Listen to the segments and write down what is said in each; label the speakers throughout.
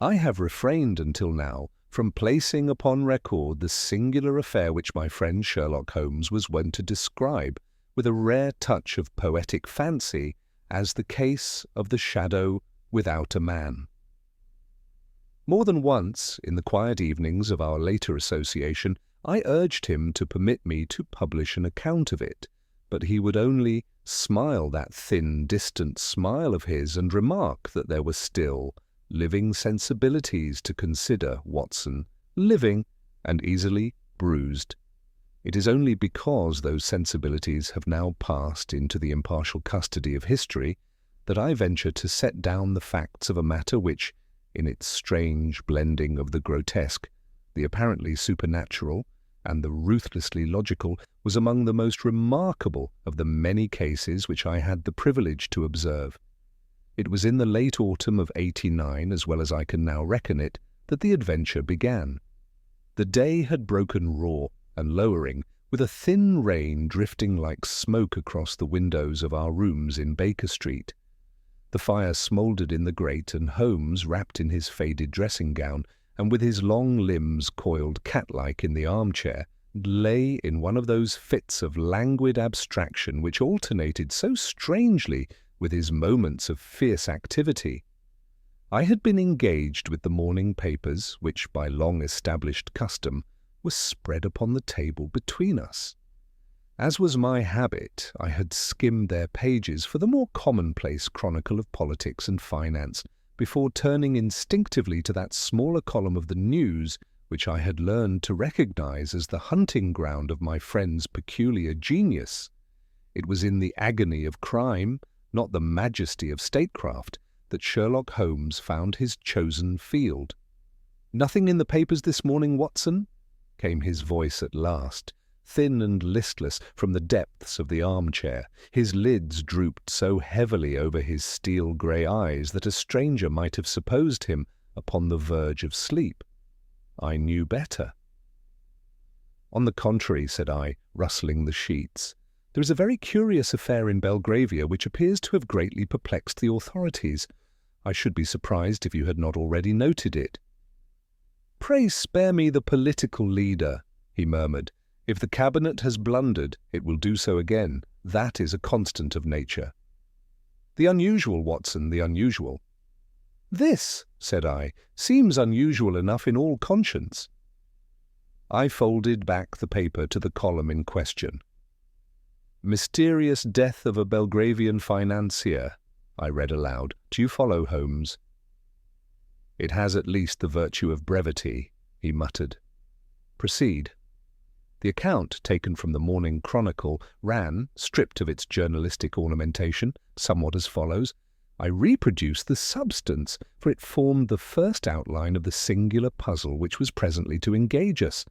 Speaker 1: I have refrained until now from placing upon record the singular affair which my friend Sherlock Holmes was wont to describe, with a rare touch of poetic fancy, as the case of the shadow without a man. More than once, in the quiet evenings of our later association, I urged him to permit me to publish an account of it, but he would only smile that thin, distant smile of his and remark that there were still living sensibilities to consider, Watson, living and easily bruised. It is only because those sensibilities have now passed into the impartial custody of history that I venture to set down the facts of a matter which, in its strange blending of the grotesque, the apparently supernatural, and the ruthlessly logical, was among the most remarkable of the many cases which I had the privilege to observe. It was in the late autumn of '89, as well as I can now reckon it, that the adventure began. The day had broken raw and lowering, with a thin rain drifting like smoke across the windows of our rooms in Baker Street. The fire smouldered in the grate, and Holmes, wrapped in his faded dressing-gown, and with his long limbs coiled cat-like in the armchair, lay in one of those fits of languid abstraction which alternated so strangely with his moments of fierce activity. I had been engaged with the morning papers, which, by long-established custom, were spread upon the table between us. As was my habit, I had skimmed their pages for the more commonplace chronicle of politics and finance, before turning instinctively to that smaller column of the news which I had learned to recognize as the hunting ground of my friend's peculiar genius. It was in the agony of crime, not the majesty of statecraft, that Sherlock Holmes found his chosen field. "Nothing in the papers this morning, Watson?" came his voice at last, thin and listless from the depths of the armchair. His lids drooped so heavily over his steel-grey eyes that a stranger might have supposed him upon the verge of sleep. I knew better. "On the contrary," said I, rustling the sheets, "there is a very curious affair in Belgravia which appears to have greatly perplexed the authorities. I should be surprised if you had not already noted it." "Pray spare me the political leader," he murmured. "If the cabinet has blundered, it will do so again. That is a constant of nature." "The unusual, Watson, the unusual." "This," said I, "seems unusual enough in all conscience." I folded back the paper to the column in question. "Mysterious death of a Belgravian financier," I read aloud. "Do you follow, Holmes?" "It has at least the virtue of brevity," he muttered. "Proceed." The account, taken from the Morning Chronicle, ran, stripped of its journalistic ornamentation, somewhat as follows. I reproduce the substance, for it formed the first outline of the singular puzzle which was presently to engage us.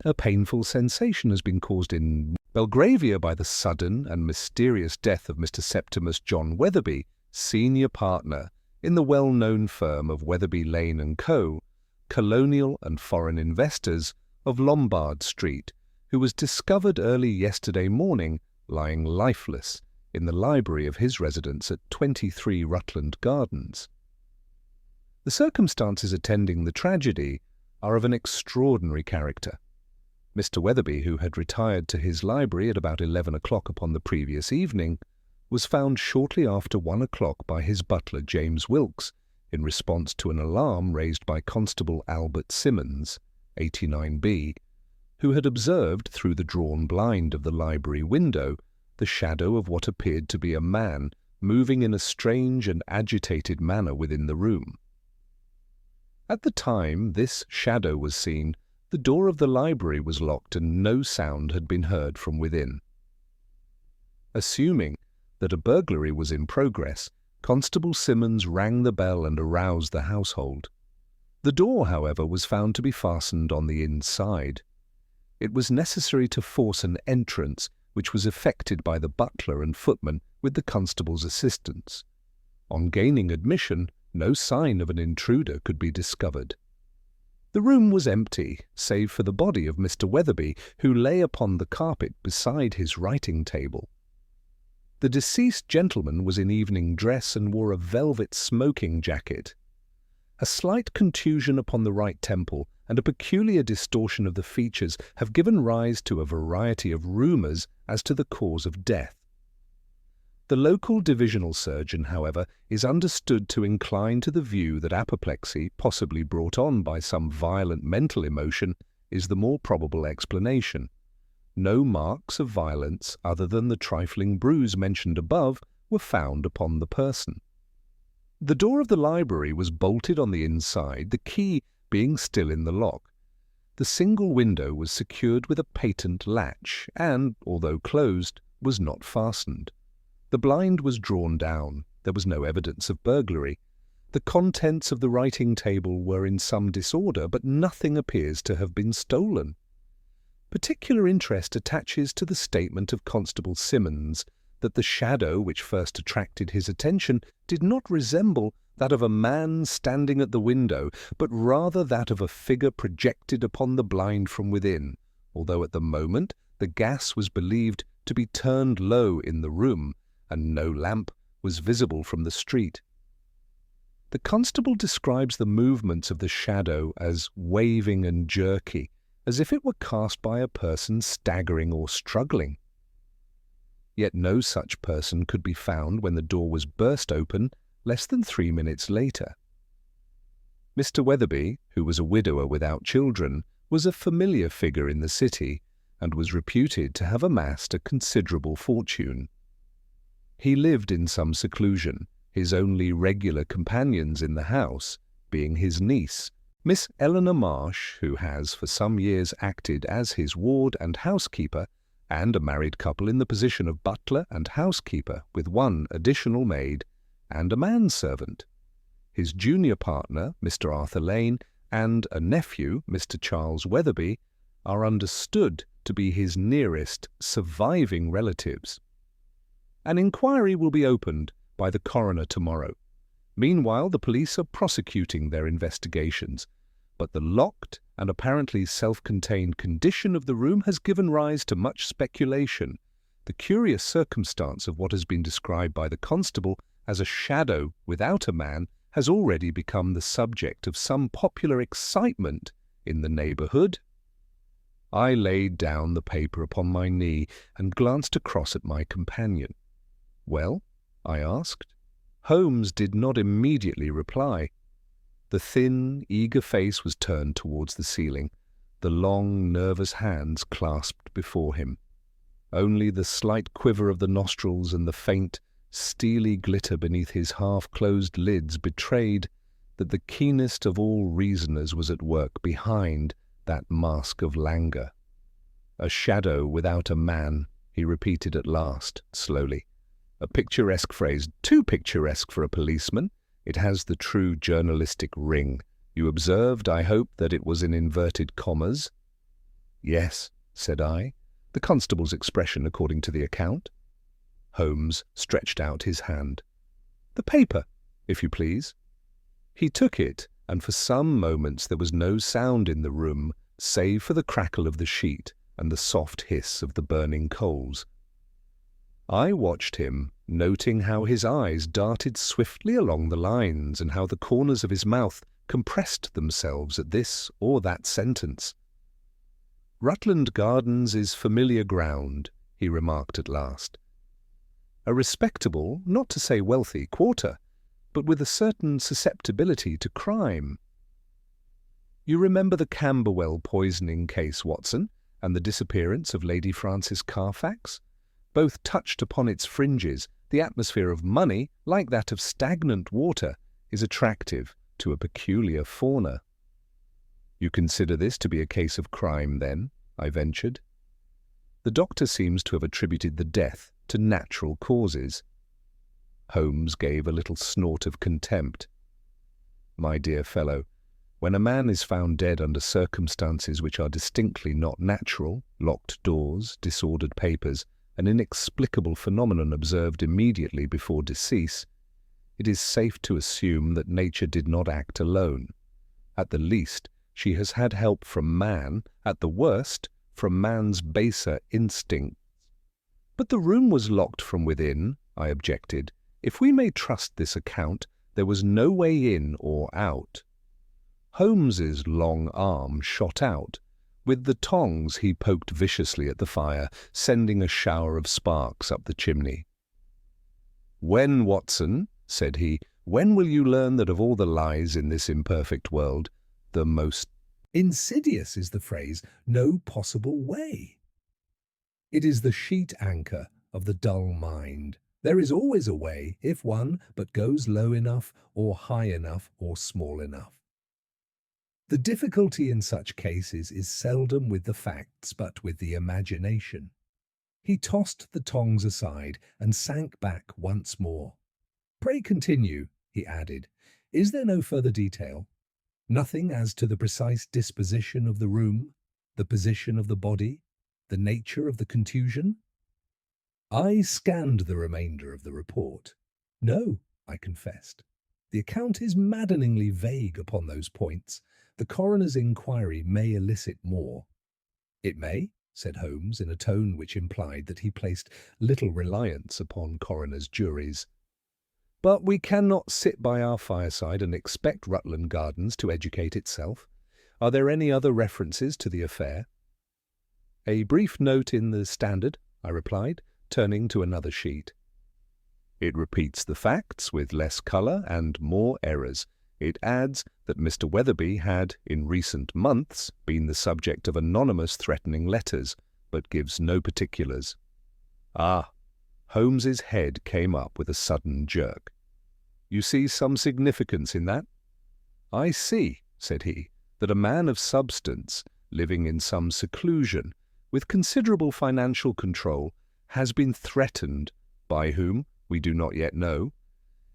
Speaker 1: A painful sensation has been caused in Belgravia by the sudden and mysterious death of Mr. Septimus John Weatherby, senior partner in the well-known firm of Weatherby, Lane and Co., colonial and foreign investors of Lombard Street, who was discovered early yesterday morning lying lifeless in the library of his residence at 23 Rutland Gardens. The circumstances attending the tragedy are of an extraordinary character. Mr. Weatherby, who had retired to his library at about 11 o'clock upon the previous evening, was found shortly after 1 o'clock by his butler James Wilkes, in response to an alarm raised by Constable Albert Simmons, 89B, who had observed through the drawn blind of the library window the shadow of what appeared to be a man moving in a strange and agitated manner within the room. At the time this shadow was seen, the door of the library was locked and no sound had been heard from within. Assuming that a burglary was in progress, Constable Simmons rang the bell and aroused the household. The door, however, was found to be fastened on the inside. It was necessary to force an entrance, which was effected by the butler and footman with the constable's assistance. On gaining admission, no sign of an intruder could be discovered. The room was empty, save for the body of Mr. Weatherby, who lay upon the carpet beside his writing-table. The deceased gentleman was in evening dress and wore a velvet smoking jacket. A slight contusion upon the right temple and a peculiar distortion of the features have given rise to a variety of rumours as to the cause of death. The local divisional surgeon, however, is understood to incline to the view that apoplexy, possibly brought on by some violent mental emotion, is the more probable explanation. No marks of violence other than the trifling bruise mentioned above were found upon the person. The door of the library was bolted on the inside, the key being still in the lock. The single window was secured with a patent latch and, although closed, was not fastened. The blind was drawn down. There was no evidence of burglary. The contents of the writing table were in some disorder, but nothing appears to have been stolen. Particular interest attaches to the statement of Constable Simmons that the shadow which first attracted his attention did not resemble that of a man standing at the window, but rather that of a figure projected upon the blind from within, although at the moment the gas was believed to be turned low in the room, and no lamp was visible from the street. The constable describes the movements of the shadow as waving and jerky, as if it were cast by a person staggering or struggling. Yet no such person could be found when the door was burst open less than 3 minutes later. Mr. Weatherby, who was a widower without children, was a familiar figure in the city, and was reputed to have amassed a considerable fortune. He lived in some seclusion, his only regular companions in the house being his niece, Miss Eleanor Marsh, who has for some years acted as his ward and housekeeper, and a married couple in the position of butler and housekeeper with one additional maid and a manservant. His junior partner, Mr. Arthur Lane, and a nephew, Mr. Charles Weatherby, are understood to be his nearest surviving relatives. An inquiry will be opened by the coroner tomorrow. Meanwhile, the police are prosecuting their investigations, but the locked and apparently self-contained condition of the room has given rise to much speculation. The curious circumstance of what has been described by the constable as a shadow without a man has already become the subject of some popular excitement in the neighbourhood. I laid down the paper upon my knee and glanced across at my companion. "Well?" I asked. Holmes did not immediately reply. The thin, eager face was turned towards the ceiling, the long, nervous hands clasped before him. Only the slight quiver of the nostrils and the faint, steely glitter beneath his half-closed lids betrayed that the keenest of all reasoners was at work behind that mask of languor. "A shadow without a man," he repeated at last, slowly. "A picturesque phrase, too picturesque for a policeman. It has the true journalistic ring. You observed, I hope, that it was in inverted commas?" "Yes," said I, "the constable's expression according to the account." Holmes stretched out his hand. "The paper, if you please." He took it, and for some moments there was no sound in the room, save for the crackle of the sheet and the soft hiss of the burning coals. I watched him, noting how his eyes darted swiftly along the lines and how the corners of his mouth compressed themselves at this or that sentence. "Rutland Gardens is familiar ground," he remarked at last. "A respectable, not to say wealthy, quarter, but with a certain susceptibility to crime. You remember the Camberwell poisoning case, Watson, and the disappearance of Lady Frances Carfax? Both touched upon its fringes. The atmosphere of money, like that of stagnant water, is attractive to a peculiar fauna." "You consider this to be a case of crime, then?" I ventured. "The doctor seems to have attributed the death to natural causes." Holmes gave a little snort of contempt. "My dear fellow, when a man is found dead under circumstances which are distinctly not natural, locked doors, disordered papers, an inexplicable phenomenon observed immediately before decease, it is safe to assume that nature did not act alone. At the least, she has had help from man, at the worst, from man's baser instincts." "But the room was locked from within," I objected. "If we may trust this account, There was no way in or out. Holmes's long arm shot out. With the tongs he poked viciously at the fire, sending a shower of sparks up the chimney. "When, Watson," said he, "when will you learn that of all the lies in this imperfect world, the most insidious is the phrase, 'no possible way'? It is the sheet anchor of the dull mind. There is always a way, if one but goes low enough, or high enough, or small enough. The difficulty in such cases is seldom with the facts, but with the imagination." He tossed the tongs aside and sank back once more. "Pray continue," he added. "Is there no further detail? Nothing as to the precise disposition of the room, the position of the body, the nature of the contusion?" I scanned the remainder of the report. "No," I confessed. "The account is maddeningly vague upon those points. The coroner's inquiry may elicit more." "It may," said Holmes in a tone which implied that he placed little reliance upon coroners' juries. "But we cannot sit by our fireside and expect Rutland Gardens to educate itself. Are there any other references to the affair?" "A brief note in the Standard," I replied, turning to another sheet. "It repeats the facts with less colour and more errors. It adds that Mr. Weatherby had, in recent months, been the subject of anonymous threatening letters, but gives no particulars." "Ah!" Holmes's head came up with a sudden jerk. "You see some significance in that?" "I see," said he, "that a man of substance, living in some seclusion, with considerable financial control, has been threatened, by whom we do not yet know,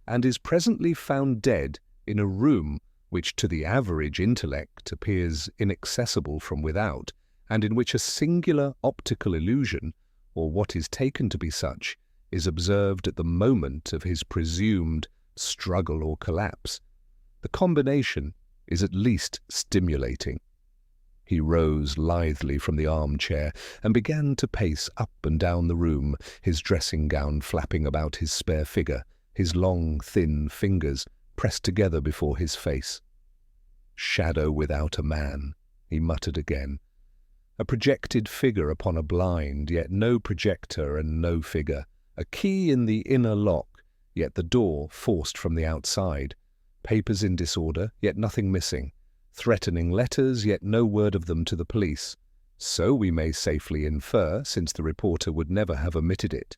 Speaker 1: and is presently found dead in a room which to the average intellect appears inaccessible from without, and in which a singular optical illusion, or what is taken to be such, is observed at the moment of his presumed struggle or collapse. The combination is at least stimulating." He rose lithely from the armchair and began to pace up and down the room, his dressing-gown flapping about his spare figure, his long, thin fingers pressed together before his face. "Shadow without a man," he muttered again. "A projected figure upon a blind, yet no projector and no figure. A key in the inner lock, yet the door forced from the outside. Papers in disorder, yet nothing missing. Threatening letters, yet no word of them to the police. So we may safely infer, since the reporter would never have omitted it.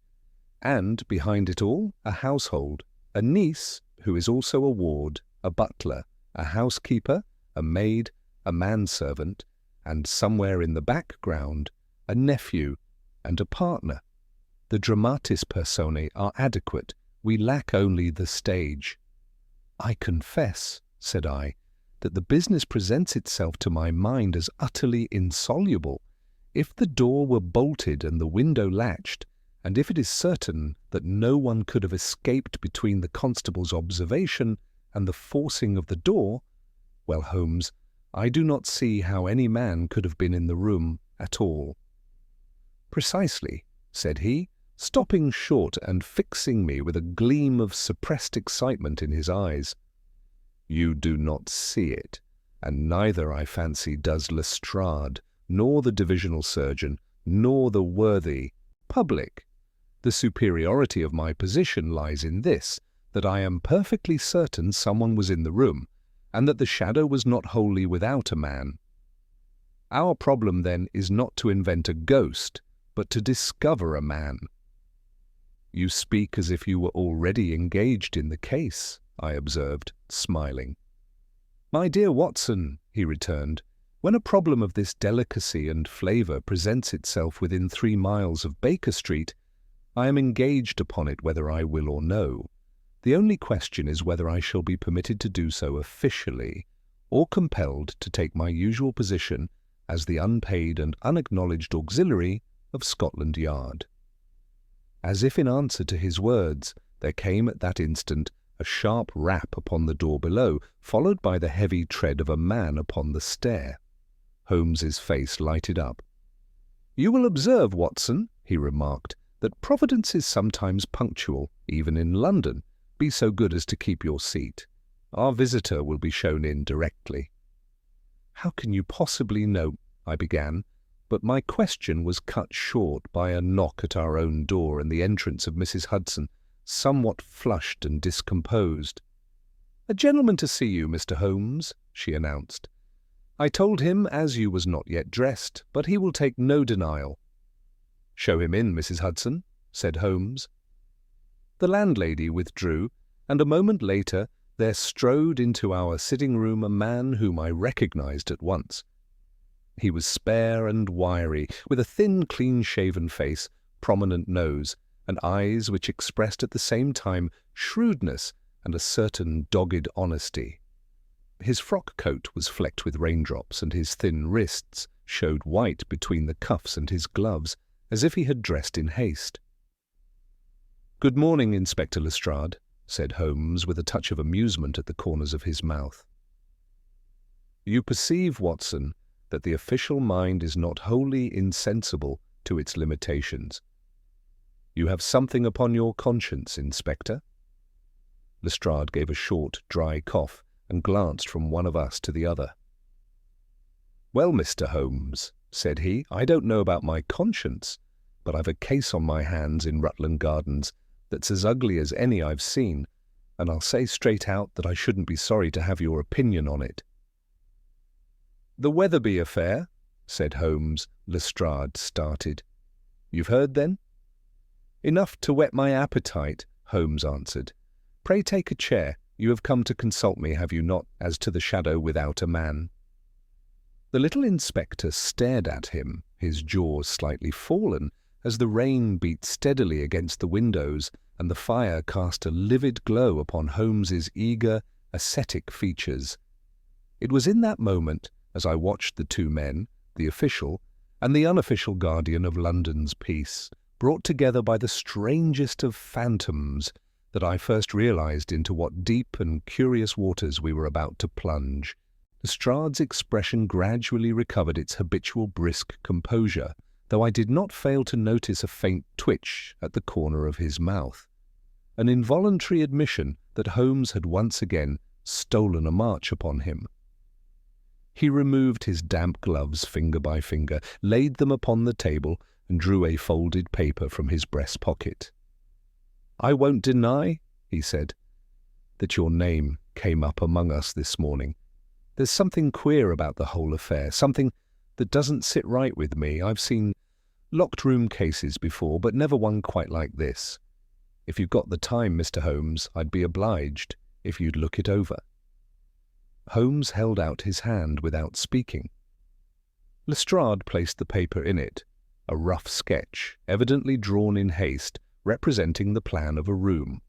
Speaker 1: And, behind it all, a household, a niece, who is also a ward, a butler, a housekeeper, a maid, a manservant, and somewhere in the background, a nephew and a partner. The dramatis personae are adequate. We lack only the stage." "I confess," said I, "that the business presents itself to my mind as utterly insoluble. If the door were bolted and the window latched, and if it is certain that no one could have escaped between the constable's observation and the forcing of the door, well, Holmes, I do not see how any man could have been in the room at all." "Precisely," said he, stopping short and fixing me with a gleam of suppressed excitement in his eyes. "You do not see it, and neither, I fancy, does Lestrade, nor the divisional surgeon, nor the worthy public. The superiority of my position lies in this, that I am perfectly certain someone was in the room, and that the shadow was not wholly without a man. Our problem, then, is not to invent a ghost, but to discover a man." "You speak as if you were already engaged in the case," I observed, smiling. "My dear Watson," he returned, "when a problem of this delicacy and flavour presents itself within 3 miles of Baker Street, I am engaged upon it whether I will or no. The only question is whether I shall be permitted to do so officially, or compelled to take my usual position as the unpaid and unacknowledged auxiliary of Scotland Yard." As if in answer to his words, there came at that instant a sharp rap upon the door below, followed by the heavy tread of a man upon the stair. Holmes's face lighted up. "You will observe, Watson," he remarked, "that Providence is sometimes punctual, even in London, Be so good as to keep your seat. Our visitor will be shown in directly." "How can you possibly know?" I began, but my question was cut short by a knock at our own door and the entrance of Mrs. Hudson, somewhat flushed and discomposed. "A gentleman to see you, Mr. Holmes," she announced. "I told him as you was not yet dressed, but he will take no denial." "Show him in, Mrs. Hudson," said Holmes. The landlady withdrew, and a moment later there strode into our sitting-room a man whom I recognized at once. He was spare and wiry, with a thin, clean-shaven face, prominent nose, and eyes which expressed at the same time shrewdness and a certain dogged honesty. His frock-coat was flecked with raindrops, and his thin wrists showed white between the cuffs and his gloves, as if he had dressed in haste. "Good morning, Inspector Lestrade," said Holmes, with a touch of amusement at the corners of his mouth. "You perceive, Watson, that the official mind is not wholly insensible to its limitations. You have something upon your conscience, Inspector." Lestrade gave a short, dry cough and glanced from one of us to the other. "Well, Mr. Holmes," said he, "I don't know about my conscience, but I've a case on my hands in Rutland Gardens that's as ugly as any I've seen, and I'll say straight out that I shouldn't be sorry to have your opinion on it." "The Weatherby affair?" said Holmes. Lestrade started. "You've heard, then?" "Enough to whet my appetite," Holmes answered. "Pray take a chair. You have come to consult me, have you not, as to the shadow without a man?" The little inspector stared at him, his jaws slightly fallen, as the rain beat steadily against the windows and the fire cast a livid glow upon Holmes's eager, ascetic features. It was in that moment, as I watched the two men, the official and the unofficial guardian of London's peace, brought together by the strangest of phantoms, that I first realized into what deep and curious waters we were about to plunge. Lestrade's expression gradually recovered its habitual brisk composure, though I did not fail to notice a faint twitch at the corner of his mouth, an involuntary admission that Holmes had once again stolen a march upon him. He removed his damp gloves finger by finger, laid them upon the table, and drew a folded paper from his breast pocket. "I won't deny," he said, "that your name came up among us this morning. There's something queer about the whole affair, something that doesn't sit right with me. I've seen locked-room cases before, but never one quite like this. If you've got the time, Mr. Holmes, I'd be obliged if you'd look it over." Holmes held out his hand without speaking. Lestrade placed the paper in it, a rough sketch, evidently drawn in haste, representing the plan of a room.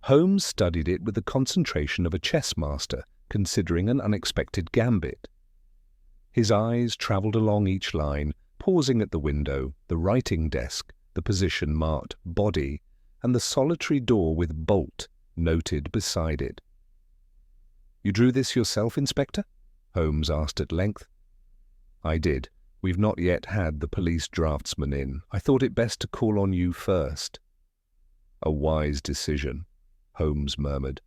Speaker 1: Holmes studied it with the concentration of a chess master considering an unexpected gambit. His eyes travelled along each line, pausing at the window, the writing desk, the position marked body, and the solitary door with bolt noted beside it. "You drew this yourself, Inspector?" Holmes asked at length. "I did. We've not yet had the police draftsman in. I thought it best to call on you first." "A wise decision," Holmes murmured.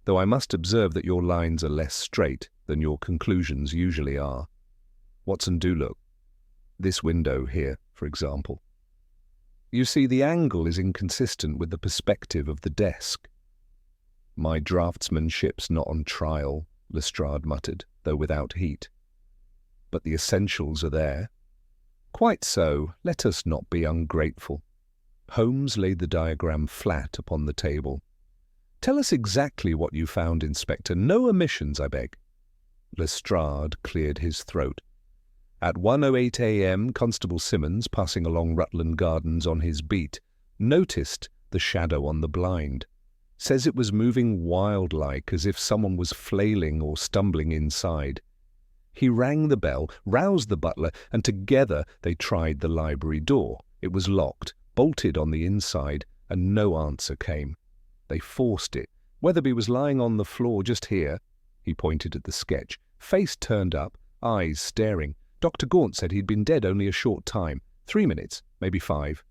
Speaker 1: "Though I must observe that your lines are less straight than your conclusions usually are. Watson, do look. This window here, for example. You see, the angle is inconsistent with the perspective of the desk." "My draftsmanship's not on trial," Lestrade muttered, though without heat. "But the essentials are there." "Quite so. Let us not be ungrateful." Holmes laid the diagram flat upon the table. "Tell us exactly what you found, Inspector. No omissions, I beg." Lestrade cleared his throat. "At 1:08 a.m., Constable Simmons, passing along Rutland Gardens on his beat, noticed the shadow on the blind. Says it was moving wild-like, as if someone was flailing or stumbling inside. He rang the bell, roused the butler, and together they tried the library door. It was locked, bolted on the inside, and no answer came. They forced it. Weatherby was lying on the floor just here," he pointed at the sketch, face turned up, eyes staring. "Dr. Gaunt said he'd been dead only a short time, 3 minutes, maybe 5.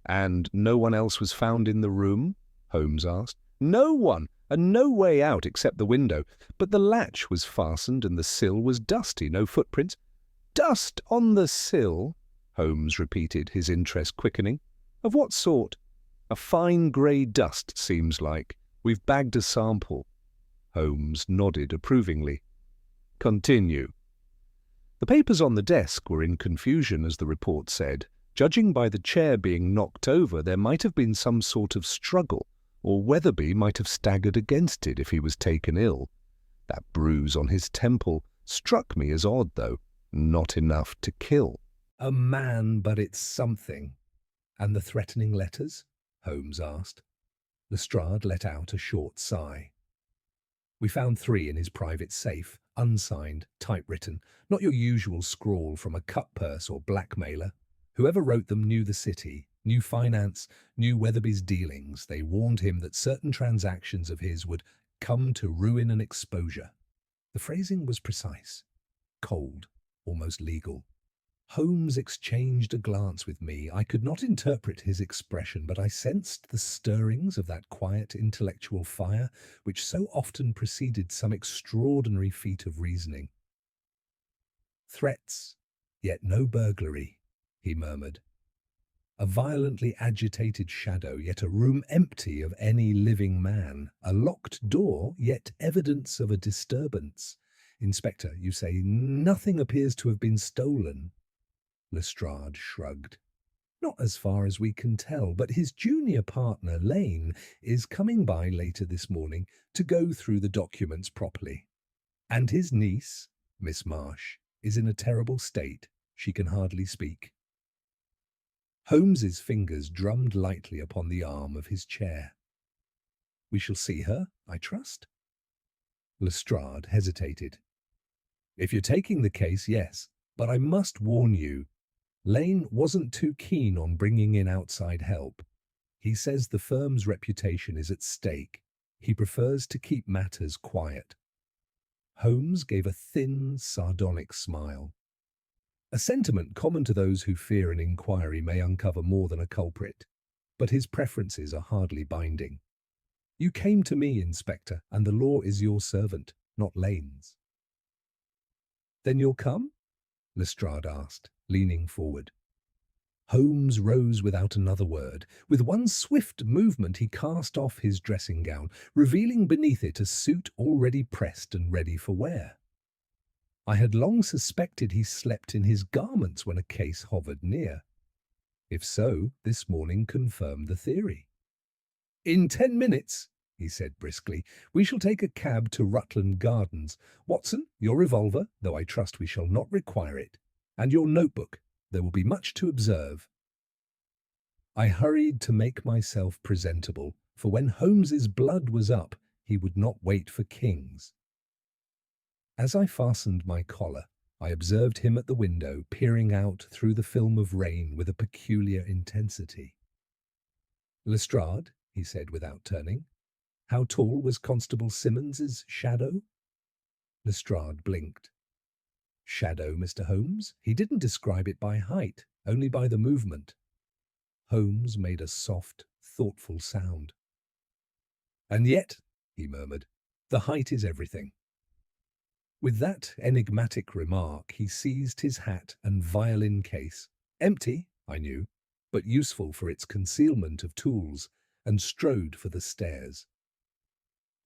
Speaker 1: And no one else was found in the room? Holmes asked. No one, and no way out except the window, but the latch was fastened and the sill was dusty, no footprints. Dust on the sill? Holmes repeated, his interest quickening. Of what sort? A fine grey dust, seems like. We've bagged a sample. Holmes nodded approvingly. Continue. The papers on the desk were in confusion, as the report said. Judging by the chair being knocked over, there might have been some sort of struggle, or Weatherby might have staggered against it if he was taken ill. That bruise on his temple struck me as odd, though. Not enough to kill. A man, but it's something. And the threatening letters? Holmes asked. Lestrade let out a short sigh. We found 3 in his private safe, unsigned, typewritten, not your usual scrawl from a cut purse or blackmailer. Whoever wrote them knew the city, knew finance, knew Weatherby's dealings. They warned him that certain transactions of his would come to ruin and exposure. The phrasing was precise, cold, almost legal. Holmes exchanged a glance with me. I could not interpret his expression, but I sensed the stirrings of that quiet intellectual fire which so often preceded some extraordinary feat of reasoning. Threats, yet no burglary, he murmured. A violently agitated shadow, yet a room empty of any living man. A locked door, yet evidence of a disturbance. Inspector, you say nothing appears to have been stolen. Lestrade shrugged. Not as far as we can tell, but his junior partner, Lane, is coming by later this morning to go through the documents properly. And his niece, Miss Marsh, is in a terrible state. She can hardly speak. Holmes's fingers drummed lightly upon the arm of his chair. We shall see her, I trust? Lestrade hesitated. If you're taking the case, yes, but I must warn you, Lane wasn't too keen on bringing in outside help. He says the firm's reputation is at stake. He prefers to keep matters quiet. Holmes gave a thin, sardonic smile. A sentiment common to those who fear an inquiry may uncover more than a culprit, but his preferences are hardly binding. You came to me, Inspector, and the law is your servant, not Lane's. Then you'll come? Lestrade asked, leaning forward. Holmes rose without another word. With one swift movement he cast off his dressing gown, revealing beneath it a suit already pressed and ready for wear. I had long suspected he slept in his garments when a case hovered near. If so, this morning confirmed the theory. In 10 minutes, he said briskly, we shall take a cab to Rutland Gardens. Watson, your revolver, though I trust we shall not require it, and your notebook. There will be much to observe. I hurried to make myself presentable, for when Holmes's blood was up, he would not wait for kings. As I fastened my collar, I observed him at the window, peering out through the film of rain with a peculiar intensity. Lestrade, he said without turning. How tall was Constable Simmons's shadow? Lestrade blinked. Shadow, Mr. Holmes? He didn't describe it by height, only by the movement. Holmes made a soft, thoughtful sound. And yet, he murmured, the height is everything. With that enigmatic remark, he seized his hat and violin case, empty, I knew, but useful for its concealment of tools, and strode for the stairs.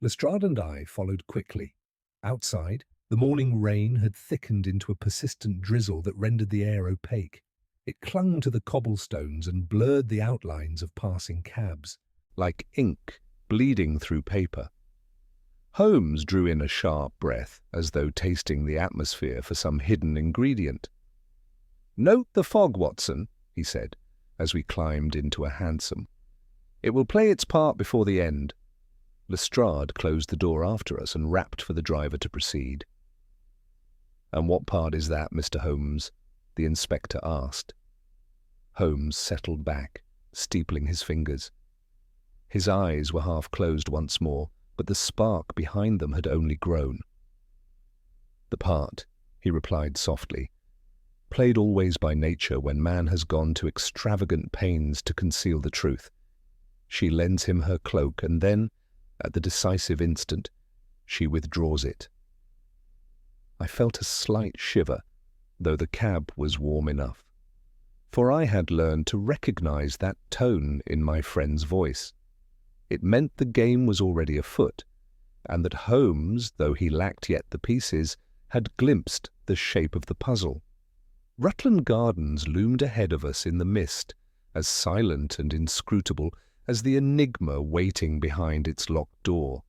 Speaker 1: Lestrade and I followed quickly. Outside, the morning rain had thickened into a persistent drizzle that rendered the air opaque. It clung to the cobblestones and blurred the outlines of passing cabs, like ink bleeding through paper. Holmes drew in a sharp breath, as though tasting the atmosphere for some hidden ingredient. "Note the fog, Watson," he said, as we climbed into a hansom. "It will play its part before the end." Lestrade closed the door after us and rapped for the driver to proceed. "And what part is that, Mr. Holmes?" the inspector asked. Holmes settled back, steepling his fingers. His eyes were half closed once more, but the spark behind them had only grown. "The part," he replied softly, played always by nature when man has gone to extravagant pains to conceal the truth. She lends him her cloak, and then, at the decisive instant, she withdraws it. I felt a slight shiver, though the cab was warm enough, for I had learned to recognize that tone in my friend's voice. It meant the game was already afoot, and that Holmes, though he lacked yet the pieces, had glimpsed the shape of the puzzle. Rutland Gardens loomed ahead of us in the mist, as silent and inscrutable as the enigma waiting behind its locked door.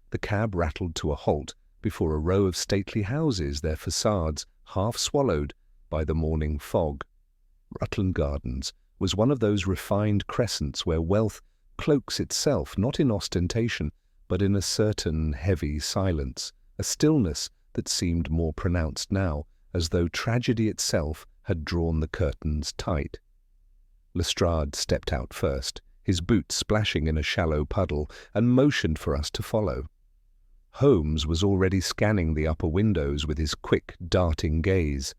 Speaker 1: The cab rattled to a halt before a row of stately houses, their facades half swallowed by the morning fog. Rutland Gardens was one of those refined crescents where wealth cloaks itself not in ostentation, but in a certain heavy silence, a stillness that seemed more pronounced now, as though tragedy itself had drawn the curtains tight. Lestrade stepped out first, his boots splashing in a shallow puddle, and motioned for us to follow. Holmes was already scanning the upper windows with his quick, darting gaze.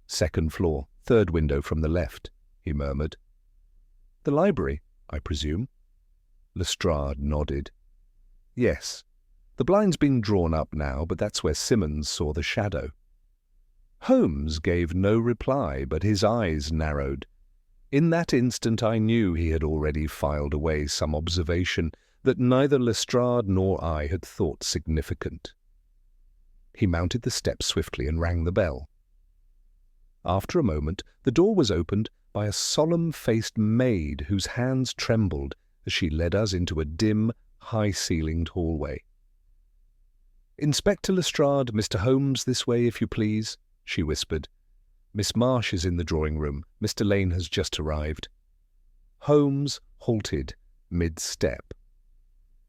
Speaker 1: "Second floor, third window from the left," he murmured. "The library, I presume?" Lestrade nodded. "Yes. The blind's been drawn up now, but that's where Simmons saw the shadow." Holmes gave no reply, but his eyes narrowed. In that instant I knew he had already filed away some observation that neither Lestrade nor I had thought significant. He mounted the steps swiftly and rang the bell. After a moment, the door was opened by a solemn-faced maid whose hands trembled as she led us into a dim, high-ceilinged hallway. "Inspector Lestrade, Mr. Holmes, this way, if you please," she whispered. "Miss Marsh is in the drawing-room. Mr. Lane has just arrived." Holmes halted mid-step.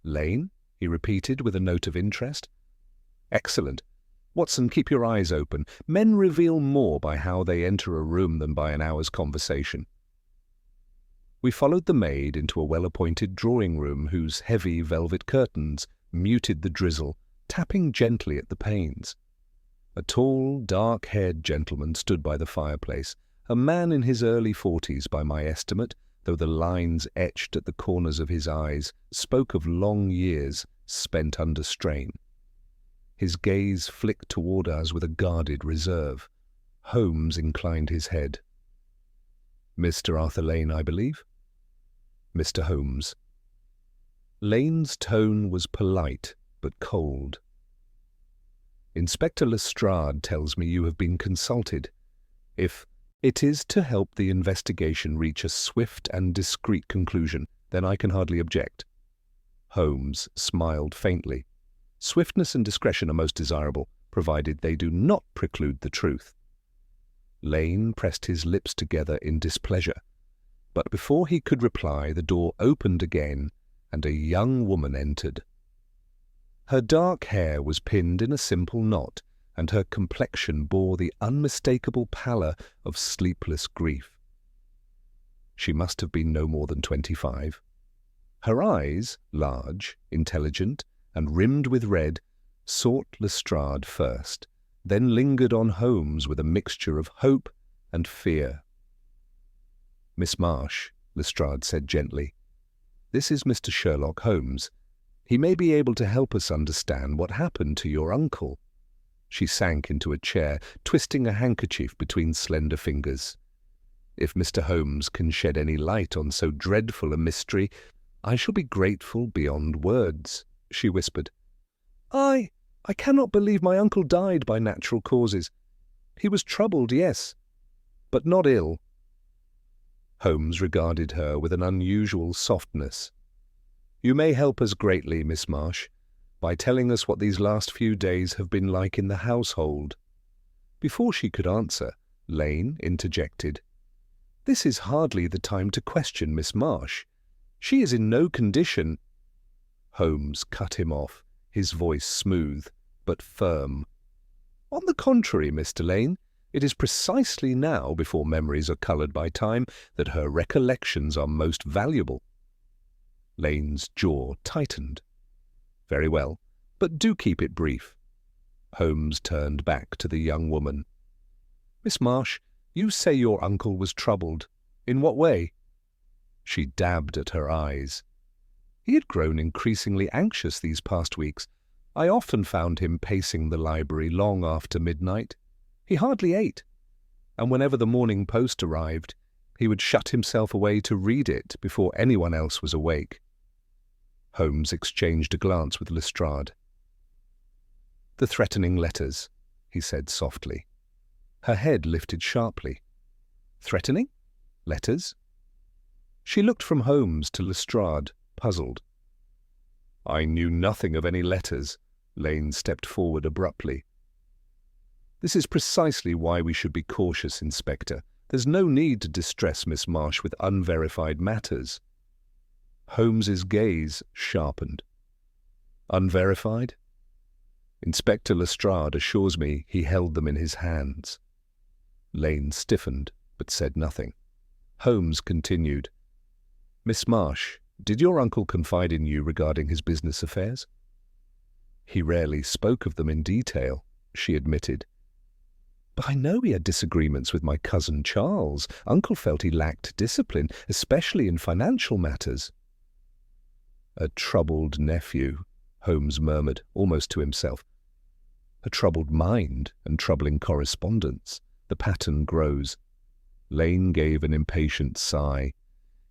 Speaker 1: "Lane?" he repeated with a note of interest. "Excellent. Watson, keep your eyes open. Men reveal more by how they enter a room than by an hour's conversation." We followed the maid into a well-appointed drawing-room whose heavy velvet curtains muted the drizzle, tapping gently at the panes. A tall, dark-haired gentleman stood by the fireplace, a man in his early 40s by my estimate, though the lines etched at the corners of his eyes spoke of long years spent under strain. His gaze flicked toward us with a guarded reserve. Holmes inclined his head. "Mr. Arthur Lane, I believe?" "Mr. Holmes." Lane's tone was polite but cold. "Inspector Lestrade tells me you have been consulted. If it is to help the investigation reach a swift and discreet conclusion, then I can hardly object." Holmes smiled faintly. "Swiftness and discretion are most desirable, provided they do not preclude the truth." Lane pressed his lips together in displeasure, but before he could reply, the door opened again, and a young woman entered. Her dark hair was pinned in a simple knot, and her complexion bore the unmistakable pallor of sleepless grief. She must have been no more than 25. Her eyes, large, intelligent, and rimmed with red, sought Lestrade first, then lingered on Holmes with a mixture of hope and fear. "Miss Marsh," Lestrade said gently, "this is Mr. Sherlock Holmes. He may be able to help us understand what happened to your uncle." She sank into a chair, twisting a handkerchief between slender fingers. "If Mr. Holmes can shed any light on so dreadful a mystery, I shall be grateful beyond words," she whispered. I cannot believe my uncle died by natural causes. He was troubled, yes, but not ill." Holmes regarded her with an unusual softness. "You may help us greatly, Miss Marsh, by telling us what these last few days have been like in the household." Before she could answer, Lane interjected. "This is hardly the time to question Miss Marsh. She is in no condition—" Holmes cut him off, his voice smooth but firm. "On the contrary, Mr. Lane, it is precisely now, before memories are coloured by time, that her recollections are most valuable." Lane's jaw tightened. "Very well, but do keep it brief." Holmes turned back to the young woman. Miss Marsh, you say your uncle was troubled. In what way? She dabbed at her eyes. He had grown increasingly anxious these past weeks. I often found him pacing the library long after midnight. He hardly ate, and whenever the morning post arrived, he would shut himself away to read it before anyone else was awake. Holmes exchanged a glance with Lestrade. "The threatening letters," he said softly. Her head lifted sharply. "Threatening? Letters?" She looked from Holmes to Lestrade, puzzled. "I knew nothing of any letters." Lane stepped forward abruptly. "This is precisely why we should be cautious, Inspector. There's no need to distress Miss Marsh with unverified matters." Holmes's gaze sharpened. "Unverified?" "Inspector Lestrade assures me he held them in his hands." Lane stiffened, but said nothing. Holmes continued. "Miss Marsh, did your uncle confide in you regarding his business affairs?" "He rarely spoke of them in detail," she admitted. "But I know he had disagreements with my cousin Charles. Uncle felt he lacked discipline, especially in financial matters." "A troubled nephew," Holmes murmured, almost to himself. "A troubled mind and troubling correspondence. The pattern grows." Lane gave an impatient sigh.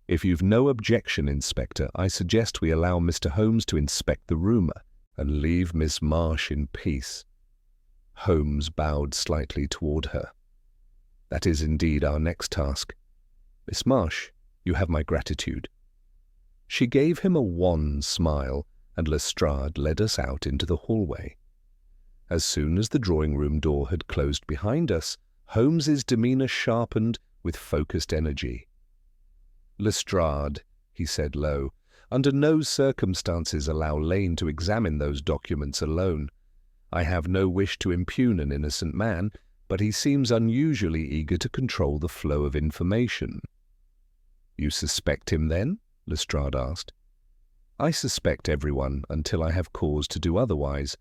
Speaker 1: "If you've no objection, Inspector, I suggest we allow Mr. Holmes to inspect the room and leave Miss Marsh in peace." Holmes bowed slightly toward her. "That is indeed our next task. Miss Marsh, you have my gratitude." She gave him a wan smile, and Lestrade led us out into the hallway. As soon as the drawing-room door had closed behind us, Holmes's demeanour sharpened with focused energy. "Lestrade," he said low, "under no circumstances allow Lane to examine those documents alone. I have no wish to impugn an innocent man, but he seems unusually eager to control the flow of information." "You suspect him, then?" Lestrade asked. "I suspect everyone until I have cause to do otherwise,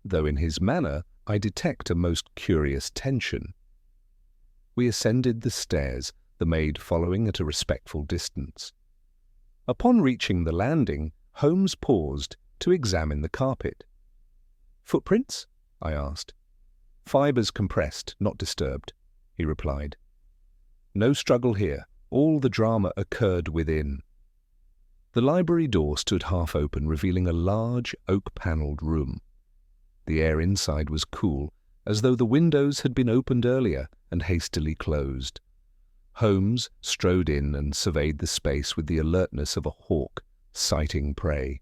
Speaker 1: though in his manner I detect a most curious tension." We ascended the stairs, the maid following at a respectful distance. Upon reaching the landing, Holmes paused to examine the carpet. "Footprints?" I asked. "Fibres compressed, not disturbed," he replied. "No struggle here. All the drama occurred within." The library door stood half open, revealing a large, oak-panelled room. The air inside was cool, as though the windows had been opened earlier and hastily closed. Holmes strode in and surveyed the space with the alertness of a hawk sighting prey.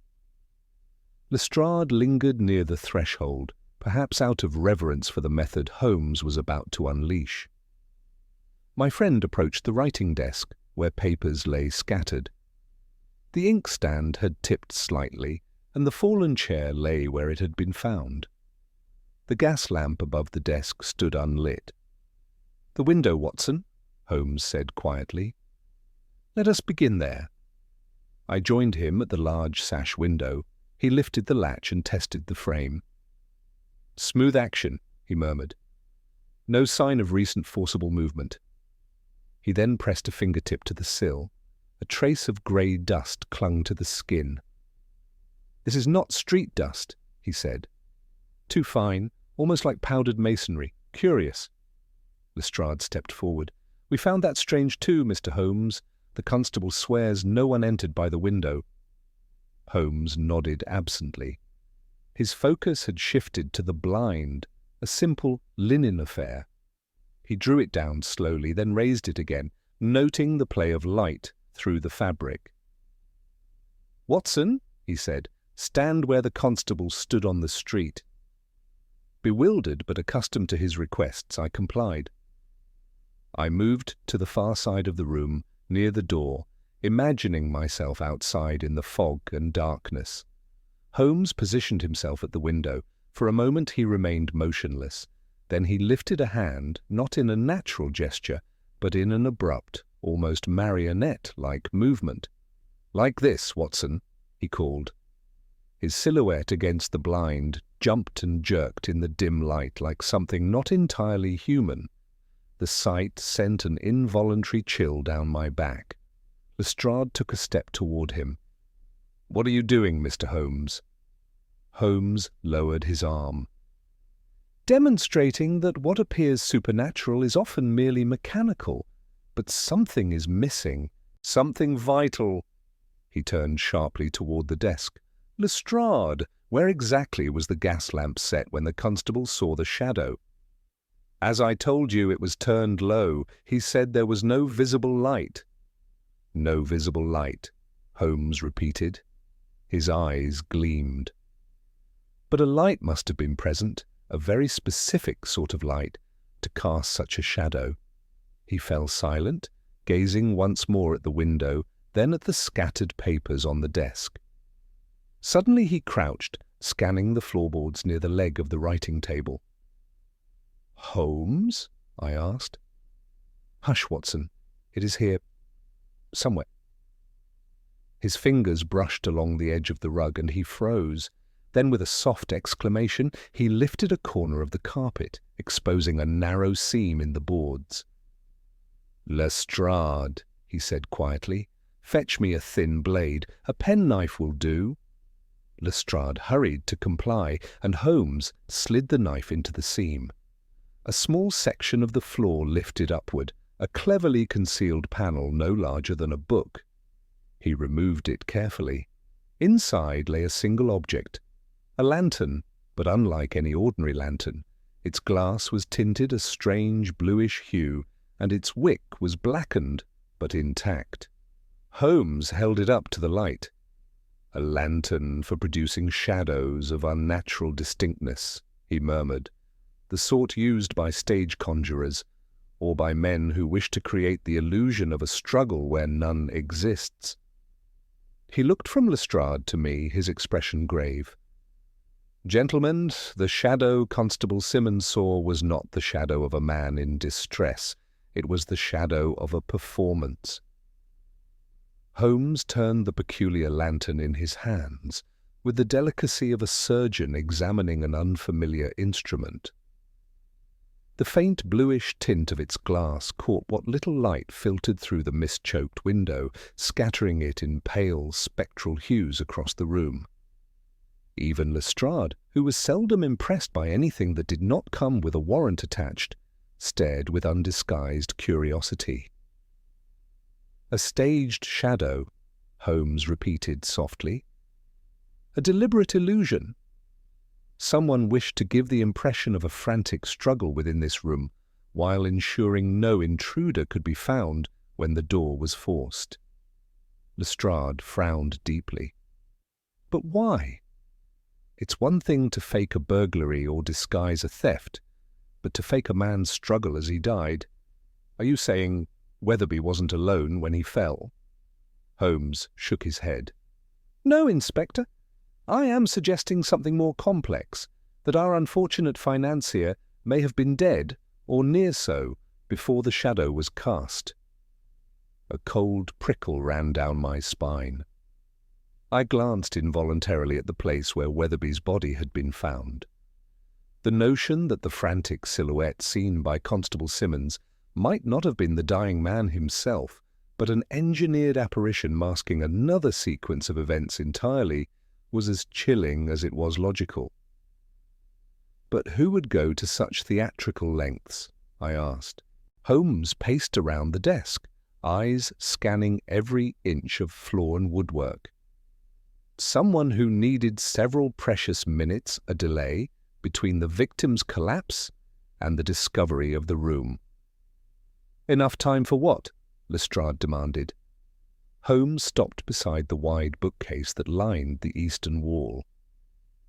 Speaker 1: Lestrade lingered near the threshold, perhaps out of reverence for the method Holmes was about to unleash. My friend approached the writing desk, where papers lay scattered. The inkstand had tipped slightly, and the fallen chair lay where it had been found. The gas lamp above the desk stood unlit. "The window, Watson," Holmes said quietly. "Let us begin there." I joined him at the large sash window. He lifted the latch and tested the frame. "Smooth action," he murmured. "No sign of recent forcible movement." He then pressed a fingertip to the sill. A trace of grey dust clung to the skin. "This is not street dust," he said. "Too fine, almost like powdered masonry. Curious." Lestrade stepped forward. "We found that strange too, Mr. Holmes. The constable swears no one entered by the window." Holmes nodded absently. His focus had shifted to the blind, a simple linen affair. He drew it down slowly, then raised it again, noting the play of light through the fabric. "Watson," he said, "stand where the constable stood on the street." Bewildered but accustomed to his requests, I complied. I moved to the far side of the room, near the door, imagining myself outside in the fog and darkness. Holmes positioned himself at the window. For a moment he remained motionless. Then he lifted a hand, not in a natural gesture, but in an abrupt, almost marionette-like movement. "Like this, Watson," he called. His silhouette against the blind jumped and jerked in the dim light like something not entirely human. The sight sent an involuntary chill down my back. Lestrade took a step toward him. "What are you doing, Mr. Holmes?" Holmes lowered his arm. "Demonstrating that what appears supernatural is often merely mechanical, but something is missing, something vital." He turned sharply toward the desk. "Lestrade, where exactly was the gas lamp set when the constable saw the shadow?" "As I told you, it was turned low. He said there was no visible light." "No visible light," Holmes repeated. His eyes gleamed. "But a light must have been present, a very specific sort of light, to cast such a shadow." He fell silent, gazing once more at the window, then at the scattered papers on the desk. Suddenly he crouched, scanning the floorboards near the leg of the writing table. "Holmes?" I asked. "Hush, Watson. It is here, somewhere." His fingers brushed along the edge of the rug and he froze. Then with a soft exclamation, he lifted a corner of the carpet, exposing a narrow seam in the boards. "Lestrade," he said quietly, "fetch me a thin blade. A penknife will do." Lestrade hurried to comply, and Holmes slid the knife into the seam. A small section of the floor lifted upward, a cleverly concealed panel no larger than a book. He removed it carefully. Inside lay a single object, a lantern, but unlike any ordinary lantern. Its glass was tinted a strange bluish hue, and its wick was blackened, but intact. Holmes held it up to the light. "A lantern for producing shadows of unnatural distinctness," he murmured, "the sort used by stage conjurers, or by men who wish to create the illusion of a struggle where none exists." He looked from Lestrade to me, his expression grave. "Gentlemen, the shadow Constable Simmons saw was not the shadow of a man in distress. It was the shadow of a performance." Holmes turned the peculiar lantern in his hands, with the delicacy of a surgeon examining an unfamiliar instrument. The faint bluish tint of its glass caught what little light filtered through the mist-choked window, scattering it in pale, spectral hues across the room. Even Lestrade, who was seldom impressed by anything that did not come with a warrant attached, stared with undisguised curiosity. "A staged shadow," Holmes repeated softly. "A deliberate illusion. Someone wished to give the impression of a frantic struggle within this room, while ensuring no intruder could be found when the door was forced." Lestrade frowned deeply. "But why? It's one thing to fake a burglary or disguise a theft, but to fake a man's struggle as he died. Are you saying Weatherby wasn't alone when he fell?" Holmes shook his head. "No, Inspector. I am suggesting something more complex, that our unfortunate financier may have been dead, or near so, before the shadow was cast." A cold prickle ran down my spine. I glanced involuntarily at the place where Weatherby's body had been found. The notion that the frantic silhouette seen by Constable Simmons might not have been the dying man himself, but an engineered apparition masking another sequence of events entirely, was as chilling as it was logical. "But who would go to such theatrical lengths?" I asked. Holmes paced around the desk, eyes scanning every inch of floor and woodwork. "Someone who needed several precious minutes a delay between the victim's collapse and the discovery of the room." "Enough time for what?" Lestrade demanded. Holmes stopped beside the wide bookcase that lined the eastern wall.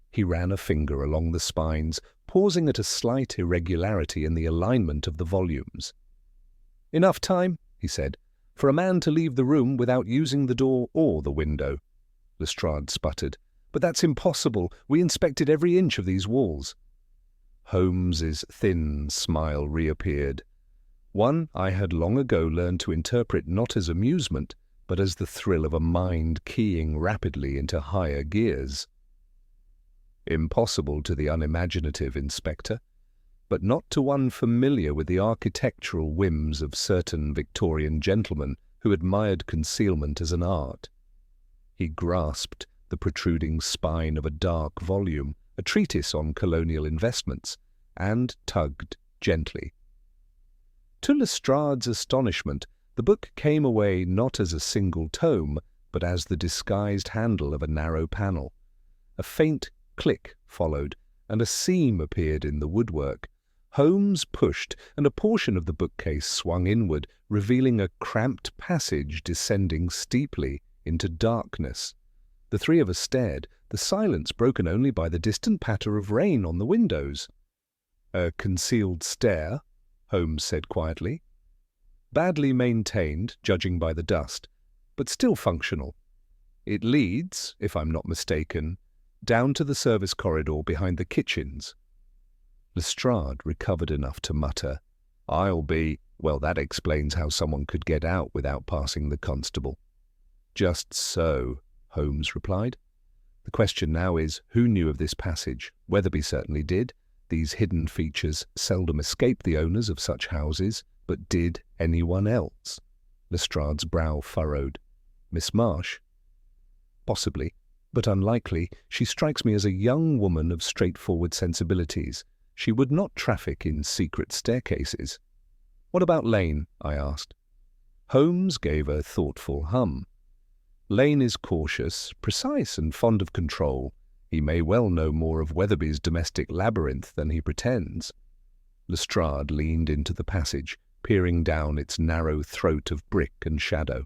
Speaker 1: He ran a finger along the spines, pausing at a slight irregularity in the alignment of the volumes. "Enough time," he said, "for a man to leave the room without using the door or the window." Lestrade sputtered. "But that's impossible. We inspected every inch of these walls." Holmes's thin smile reappeared, one I had long ago learned to interpret not as amusement, but as the thrill of a mind keying rapidly into higher gears. "Impossible to the unimaginative, Inspector. but not to one familiar with the architectural whims of certain Victorian gentlemen who admired concealment as an art. He grasped the protruding spine of a dark volume, a treatise on colonial investments, and tugged gently. To Lestrade's astonishment, the book came away not as a single tome, but as the disguised handle of a narrow panel. A faint click followed, and a seam appeared in the woodwork. Holmes pushed, and a portion of the bookcase swung inward, revealing a cramped passage descending steeply into darkness. The three of us stared, the silence broken only by the distant patter of rain on the windows. "A concealed stair," Holmes said quietly. "Badly maintained, judging by the dust, but still functional. It leads, if I'm not mistaken, down to the service corridor behind the kitchens." Lestrade recovered enough to mutter, Well, that explains how someone could get out without passing the constable." "Just so," Holmes replied. "The question now is, who knew of this passage? Weatherby certainly did. These hidden features seldom escape the owners of such houses, but did anyone else?" Lestrade's brow furrowed. "Miss Marsh?" "Possibly, but unlikely. She strikes me as a young woman of straightforward sensibilities. She would not traffic in secret staircases." "What about Lane?" I asked. Holmes gave a thoughtful hum. "Lane is cautious, precise, and fond of control. He may well know more of Weatherby's domestic labyrinth than he pretends." Lestrade leaned into the passage, peering down its narrow throat of brick and shadow.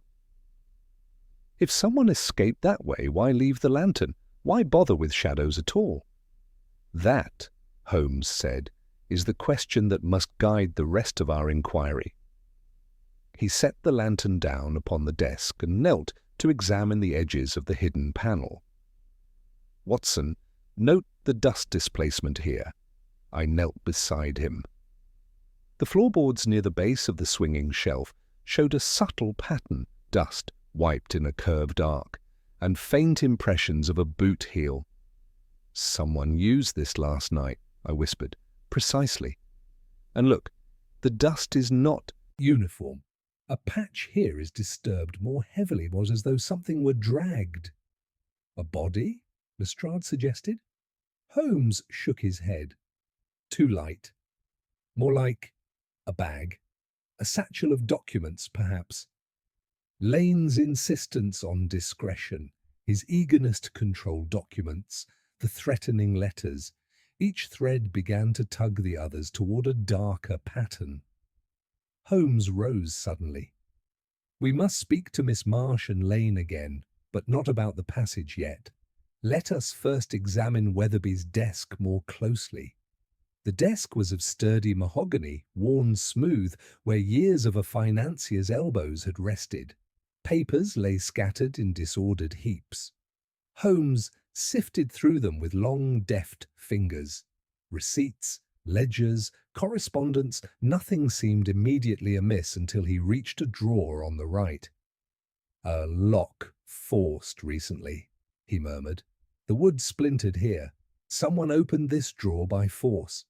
Speaker 1: "If someone escaped that way, why leave the lantern? Why bother with shadows at all?" "That," Holmes said, "is the question that must guide the rest of our inquiry." He set the lantern down upon the desk and knelt to examine the edges of the hidden panel. "Watson, note the dust displacement here." I knelt beside him. The floorboards near the base of the swinging shelf showed a subtle pattern, dust wiped in a curved arc, and faint impressions of a boot heel. "Someone used this last night," I whispered. "Precisely. And look, the dust is not uniform. A patch here is disturbed more heavily. It was as though something were dragged." "A body?" Lestrade suggested. Holmes shook his head. "Too light. More like a bag. A satchel of documents, perhaps." Lane's insistence on discretion, his eagerness to control documents, the threatening letters, each thread began to tug the others toward a darker pattern. Holmes rose suddenly. "We must speak to Miss Marsh and Lane again, but not about the passage yet. Let us first examine Weatherby's desk more closely." The desk was of sturdy mahogany, worn smooth where years of a financier's elbows had rested. Papers lay scattered in disordered heaps. Holmes sifted through them with long, deft fingers. Receipts, ledgers, correspondence, nothing seemed immediately amiss until he reached a drawer on the right. "A lock forced recently," he murmured. "The wood splintered here. Someone opened this drawer by force."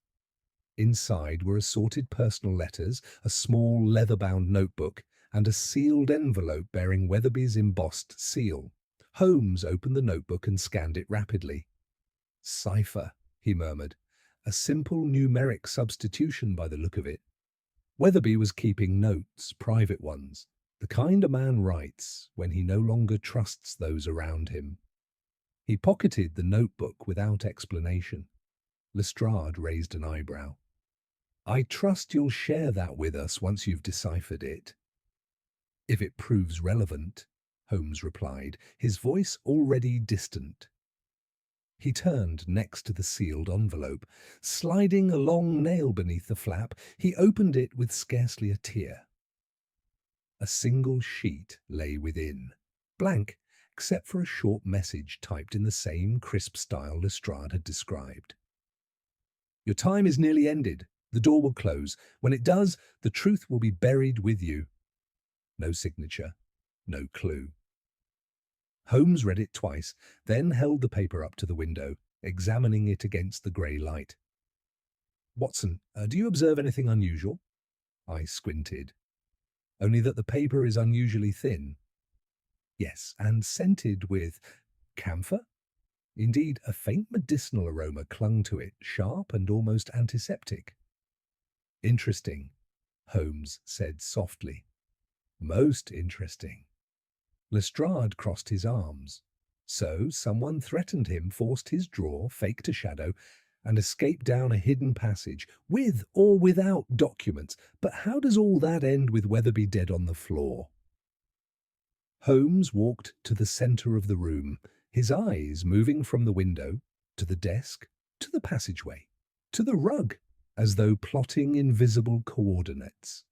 Speaker 1: Inside were assorted personal letters, a small leather-bound notebook, and a sealed envelope bearing Weatherby's embossed seal. Holmes opened the notebook and scanned it rapidly. "Cipher," he murmured. "A simple numeric substitution by the look of it." Weatherby was keeping notes, private ones, the kind a man writes when he no longer trusts those around him. He pocketed the notebook without explanation. Lestrade raised an eyebrow. "I trust you'll share that with us once you've deciphered it." "If it proves relevant," Holmes replied, his voice already distant. He turned next to the sealed envelope. Sliding a long nail beneath the flap, he opened it with scarcely a tear. A single sheet lay within, blank except for a short message typed in the same crisp style Lestrade had described. "Your time is nearly ended. The door will close. When it does, the truth will be buried with you." No signature, no clue. Holmes read it twice, then held the paper up to the window, examining it against the grey light. Watson, do you observe anything unusual? I squinted. Only that the paper is unusually thin. Yes, and scented with camphor? Indeed, a faint medicinal aroma clung to it, sharp and almost antiseptic. Interesting, Holmes said softly. Most interesting. Lestrade crossed his arms. So someone threatened him, forced his drawer, faked a shadow, and escaped down a hidden passage, with or without documents. But how does all that end with Weatherby dead on the floor? Holmes walked to the centre of the room, his eyes moving from the window, to the desk, to the passageway, to the rug, as though plotting invisible coordinates.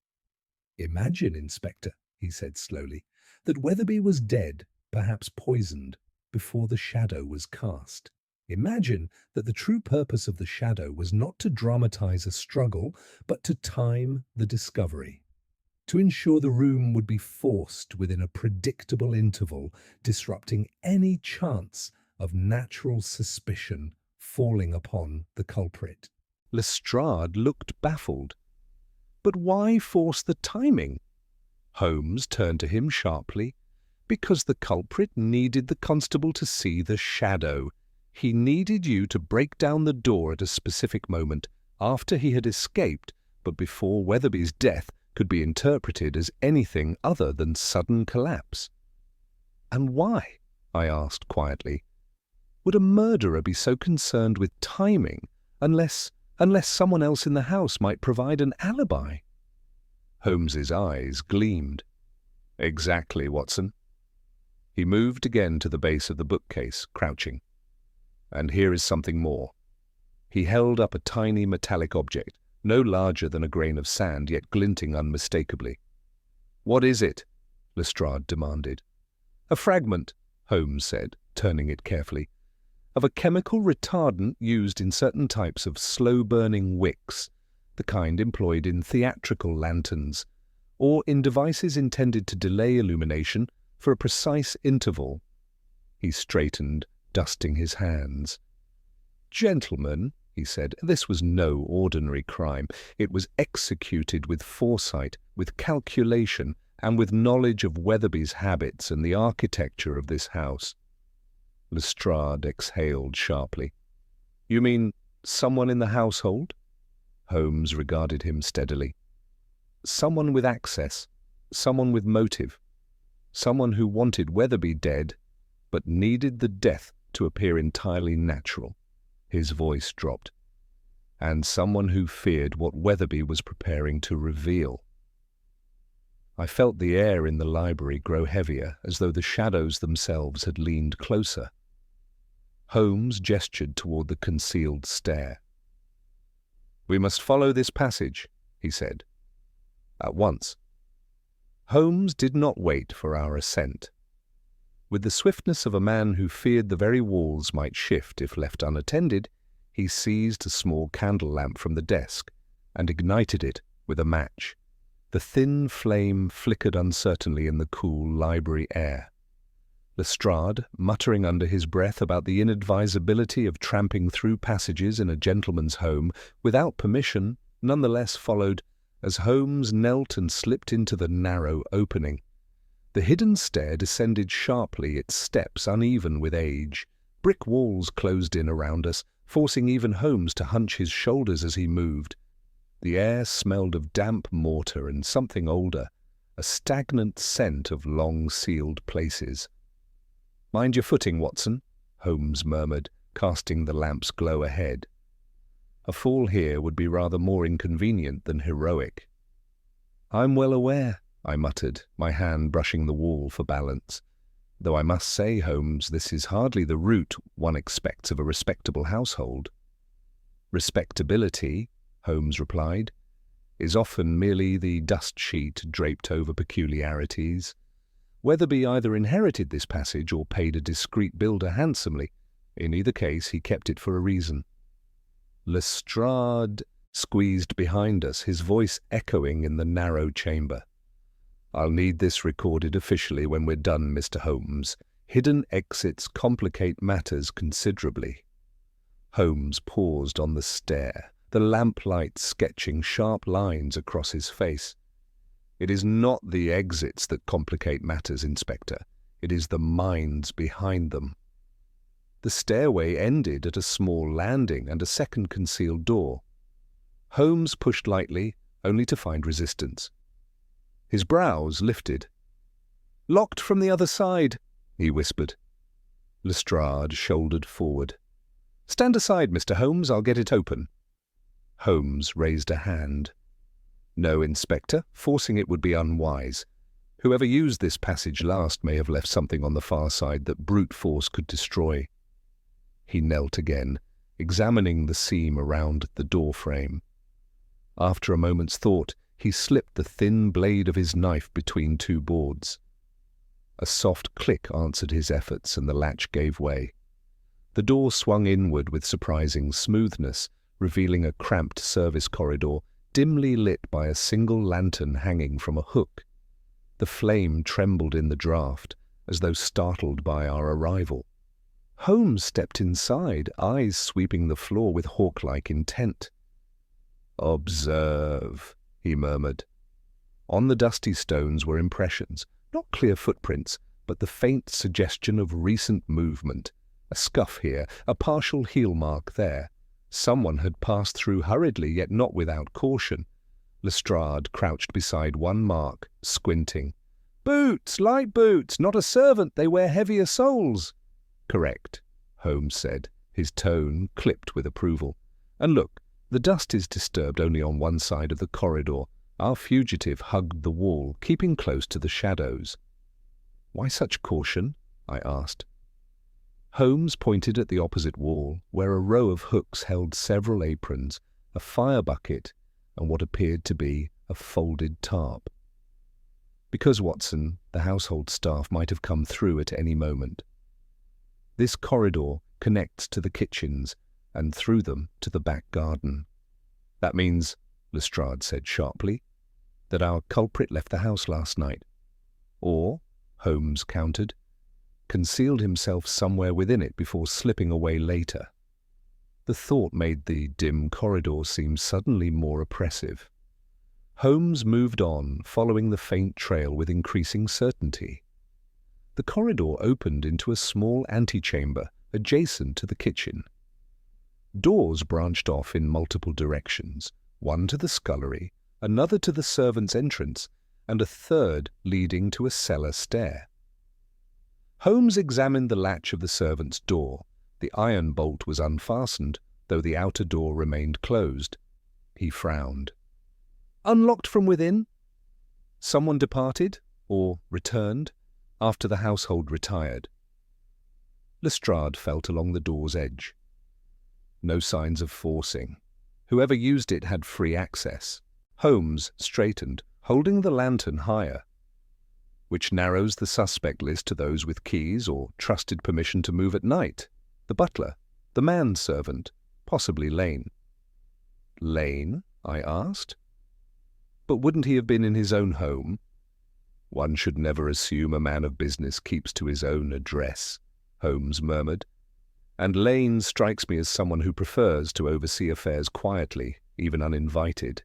Speaker 1: Imagine, Inspector, he said slowly, that Weatherby was dead, perhaps poisoned, before the shadow was cast. Imagine that the true purpose of the shadow was not to dramatize a struggle, but to time the discovery, to ensure the room would be forced within a predictable interval, disrupting any chance of natural suspicion falling upon the culprit. Lestrade looked baffled. But why force the timing? Holmes turned to him sharply. Because the culprit needed the constable to see the shadow. He needed you to break down the door at a specific moment, after he had escaped, but before Weatherby's death could be interpreted as anything other than sudden collapse. And why? I asked quietly. Would a murderer be so concerned with timing unless someone else in the house might provide an alibi? Holmes's eyes gleamed. Exactly, Watson. He moved again to the base of the bookcase, crouching. And here is something more. He held up a tiny metallic object, no larger than a grain of sand, yet glinting unmistakably. What is it? Lestrade demanded. A fragment, Holmes said, turning it carefully, of a chemical retardant used in certain types of slow-burning wicks, the kind employed in theatrical lanterns, or in devices intended to delay illumination for a precise interval. He straightened, dusting his hands. Gentlemen, he said, this was no ordinary crime. It was executed with foresight, with calculation, and with knowledge of Weatherby's habits and the architecture of this house. Lestrade exhaled sharply. You mean someone in the household? Holmes regarded him steadily. Someone with access, someone with motive, someone who wanted Weatherby dead, but needed the death to appear entirely natural. His voice dropped. And someone who feared what Weatherby was preparing to reveal. I felt the air in the library grow heavier, as though the shadows themselves had leaned closer. Holmes gestured toward the concealed stair. We must follow this passage, he said. At once. Holmes did not wait for our ascent. With the swiftness of a man who feared the very walls might shift if left unattended, he seized a small candle lamp from the desk and ignited it with a match. The thin flame flickered uncertainly in the cool library air. Lestrade, muttering under his breath about the inadvisability of tramping through passages in a gentleman's home without permission, nonetheless followed, as Holmes knelt and slipped into the narrow opening. The hidden stair descended sharply, its steps uneven with age. Brick walls closed in around us, forcing even Holmes to hunch his shoulders as he moved. The air smelled of damp mortar and something older, a stagnant scent of long-sealed places. Mind your footing, Watson, Holmes murmured, casting the lamp's glow ahead. A fall here would be rather more inconvenient than heroic. I'm well aware, I muttered, my hand brushing the wall for balance. Though I must say, Holmes, this is hardly the route one expects of a respectable household. Respectability, Holmes replied, is often merely the dust sheet draped over peculiarities. Weatherby either inherited this passage or paid a discreet builder handsomely. In either case, he kept it for a reason. Lestrade squeezed behind us, his voice echoing in the narrow chamber. I'll need this recorded officially when we're done, Mr. Holmes. Hidden exits complicate matters considerably. Holmes paused on the stair, the lamplight sketching sharp lines across his face. "It is not the exits that complicate matters, Inspector. It is the minds behind them." The stairway ended at a small landing and a second concealed door. Holmes pushed lightly, only to find resistance. His brows lifted. "Locked from the other side," he whispered. Lestrade shouldered forward. "Stand aside, Mr. Holmes, I'll get it open." Holmes raised a hand. "No, Inspector, forcing it would be unwise. Whoever used this passage last may have left something on the far side that brute force could destroy." He knelt again, examining the seam around the door frame. After a moment's thought, he slipped the thin blade of his knife between two boards. A soft click answered his efforts, and the latch gave way. The door swung inward with surprising smoothness, revealing a cramped service corridor, dimly lit by a single lantern hanging from a hook. The flame trembled in the draught, as though startled by our arrival. Holmes stepped inside, eyes sweeping the floor with hawk-like intent. "Observe," he murmured. On the dusty stones were impressions, not clear footprints, but the faint suggestion of recent movement. A scuff here, a partial heel mark there. Someone had passed through hurriedly, yet not without caution. Lestrade crouched beside one mark, squinting. "Boots, light boots, not a servant, they wear heavier soles." "Correct," Holmes said, his tone clipped with approval. "And look, the dust is disturbed only on one side of the corridor. Our fugitive hugged the wall, keeping close to the shadows." "Why such caution?" I asked. Holmes pointed at the opposite wall, where a row of hooks held several aprons, a fire bucket, and what appeared to be a folded tarp. "Because, Watson, the household staff might have come through at any moment. This corridor connects to the kitchens, and through them to the back garden." "That means," Lestrade said sharply, "that our culprit left the house last night. Or," Holmes countered, "concealed himself somewhere within it before slipping away later." The thought made the dim corridor seem suddenly more oppressive. Holmes moved on, following the faint trail with increasing certainty. The corridor opened into a small antechamber adjacent to the kitchen. Doors branched off in multiple directions, one to the scullery, another to the servants' entrance, and a third leading to a cellar stair. Holmes examined the latch of the servants' door. The iron bolt was unfastened, though the outer door remained closed. He frowned. "Unlocked from within? Someone departed, or returned, after the household retired?" Lestrade felt along the door's edge. "No signs of forcing. Whoever used it had free access." Holmes straightened, holding the lantern higher. "Which narrows the suspect list to those with keys or trusted permission to move at night. The butler, the manservant, possibly Lane." "Lane?" I asked. "But wouldn't he have been in his own home?" "One should never assume a man of business keeps to his own address," Holmes murmured. "And Lane strikes me as someone who prefers to oversee affairs quietly, even uninvited."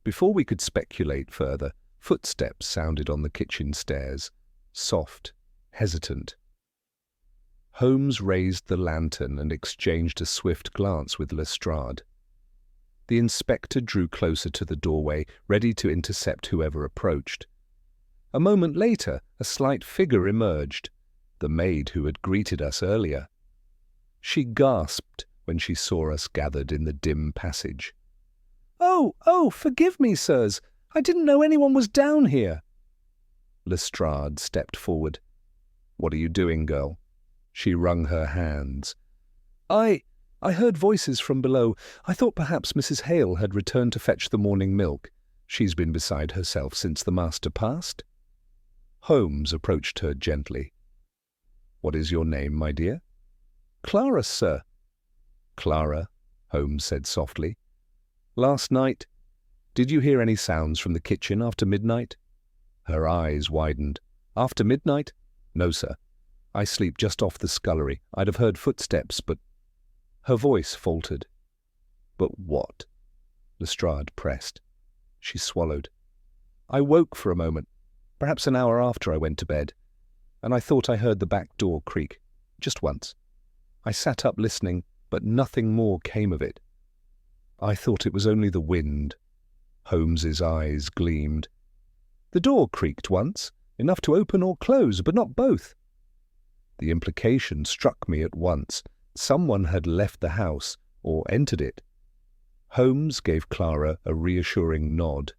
Speaker 1: Before we could speculate further, footsteps sounded on the kitchen stairs, soft, hesitant. Holmes raised the lantern and exchanged a swift glance with Lestrade. The inspector drew closer to the doorway, ready to intercept whoever approached. A moment later, a slight figure emerged, the maid who had greeted us earlier. She gasped when she saw us gathered in the dim passage. Oh, forgive me, sirs. I didn't know anyone was down here." Lestrade stepped forward. "What are you doing, girl?" She wrung her hands. I heard voices from below. I thought perhaps Mrs. Hale had returned to fetch the morning milk. She's been beside herself since the master passed." Holmes approached her gently. "What is your name, my dear?" "Clara, sir." "Clara," Holmes said softly. "Last night, did you hear any sounds from the kitchen after midnight?" Her eyes widened. "After midnight? No, sir. I sleep just off the scullery. I'd have heard footsteps, but—" Her voice faltered. But what? Lestrade pressed. She swallowed. I woke for a moment, perhaps an hour after I went to bed, and I thought I heard the back door creak, just once. I sat up listening, but nothing more came of it. I thought it was only the wind. Holmes's eyes gleamed. The door creaked once, enough to open or close, but not both. The implication struck me at once. Someone had left the house or entered it. Holmes gave Clara a reassuring nod.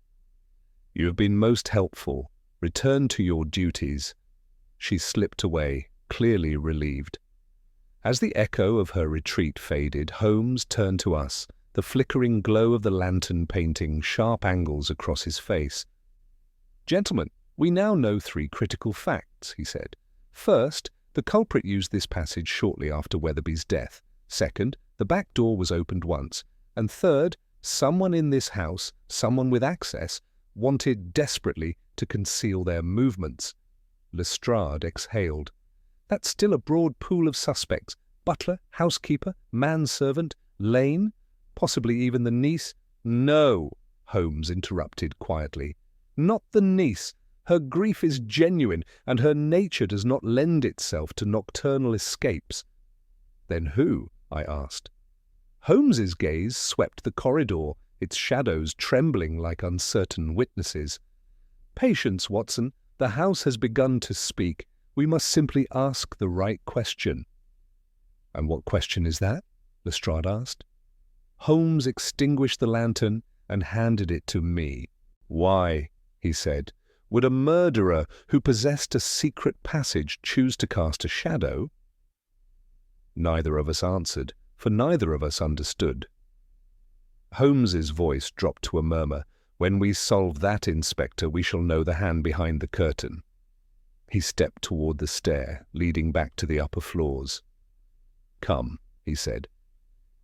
Speaker 1: You have been most helpful. Return to your duties. She slipped away, clearly relieved. As the echo of her retreat faded, Holmes turned to us, the flickering glow of the lantern painting sharp angles across his face. Gentlemen, we now know 3 critical facts, he said. First, the culprit used this passage shortly after Weatherby's death. Second, the back door was opened once. And third, someone in this house, someone with access, wanted desperately to conceal their movements. Lestrade exhaled. That's still a broad pool of suspects. Butler, housekeeper, manservant, Lane, possibly even the niece. No, Holmes interrupted quietly. Not the niece. Her grief is genuine, and her nature does not lend itself to nocturnal escapes. Then who? I asked. Holmes's gaze swept the corridor, its shadows trembling like uncertain witnesses. Patience, Watson. The house has begun to speak. We must simply ask the right question. And what question is that? Lestrade asked. Holmes extinguished the lantern and handed it to me. Why, he said, would a murderer who possessed a secret passage choose to cast a shadow? Neither of us answered, for neither of us understood. Holmes's voice dropped to a murmur. When we solve that, Inspector, we shall know the hand behind the curtain. He stepped toward the stair, leading back to the upper floors. Come, he said.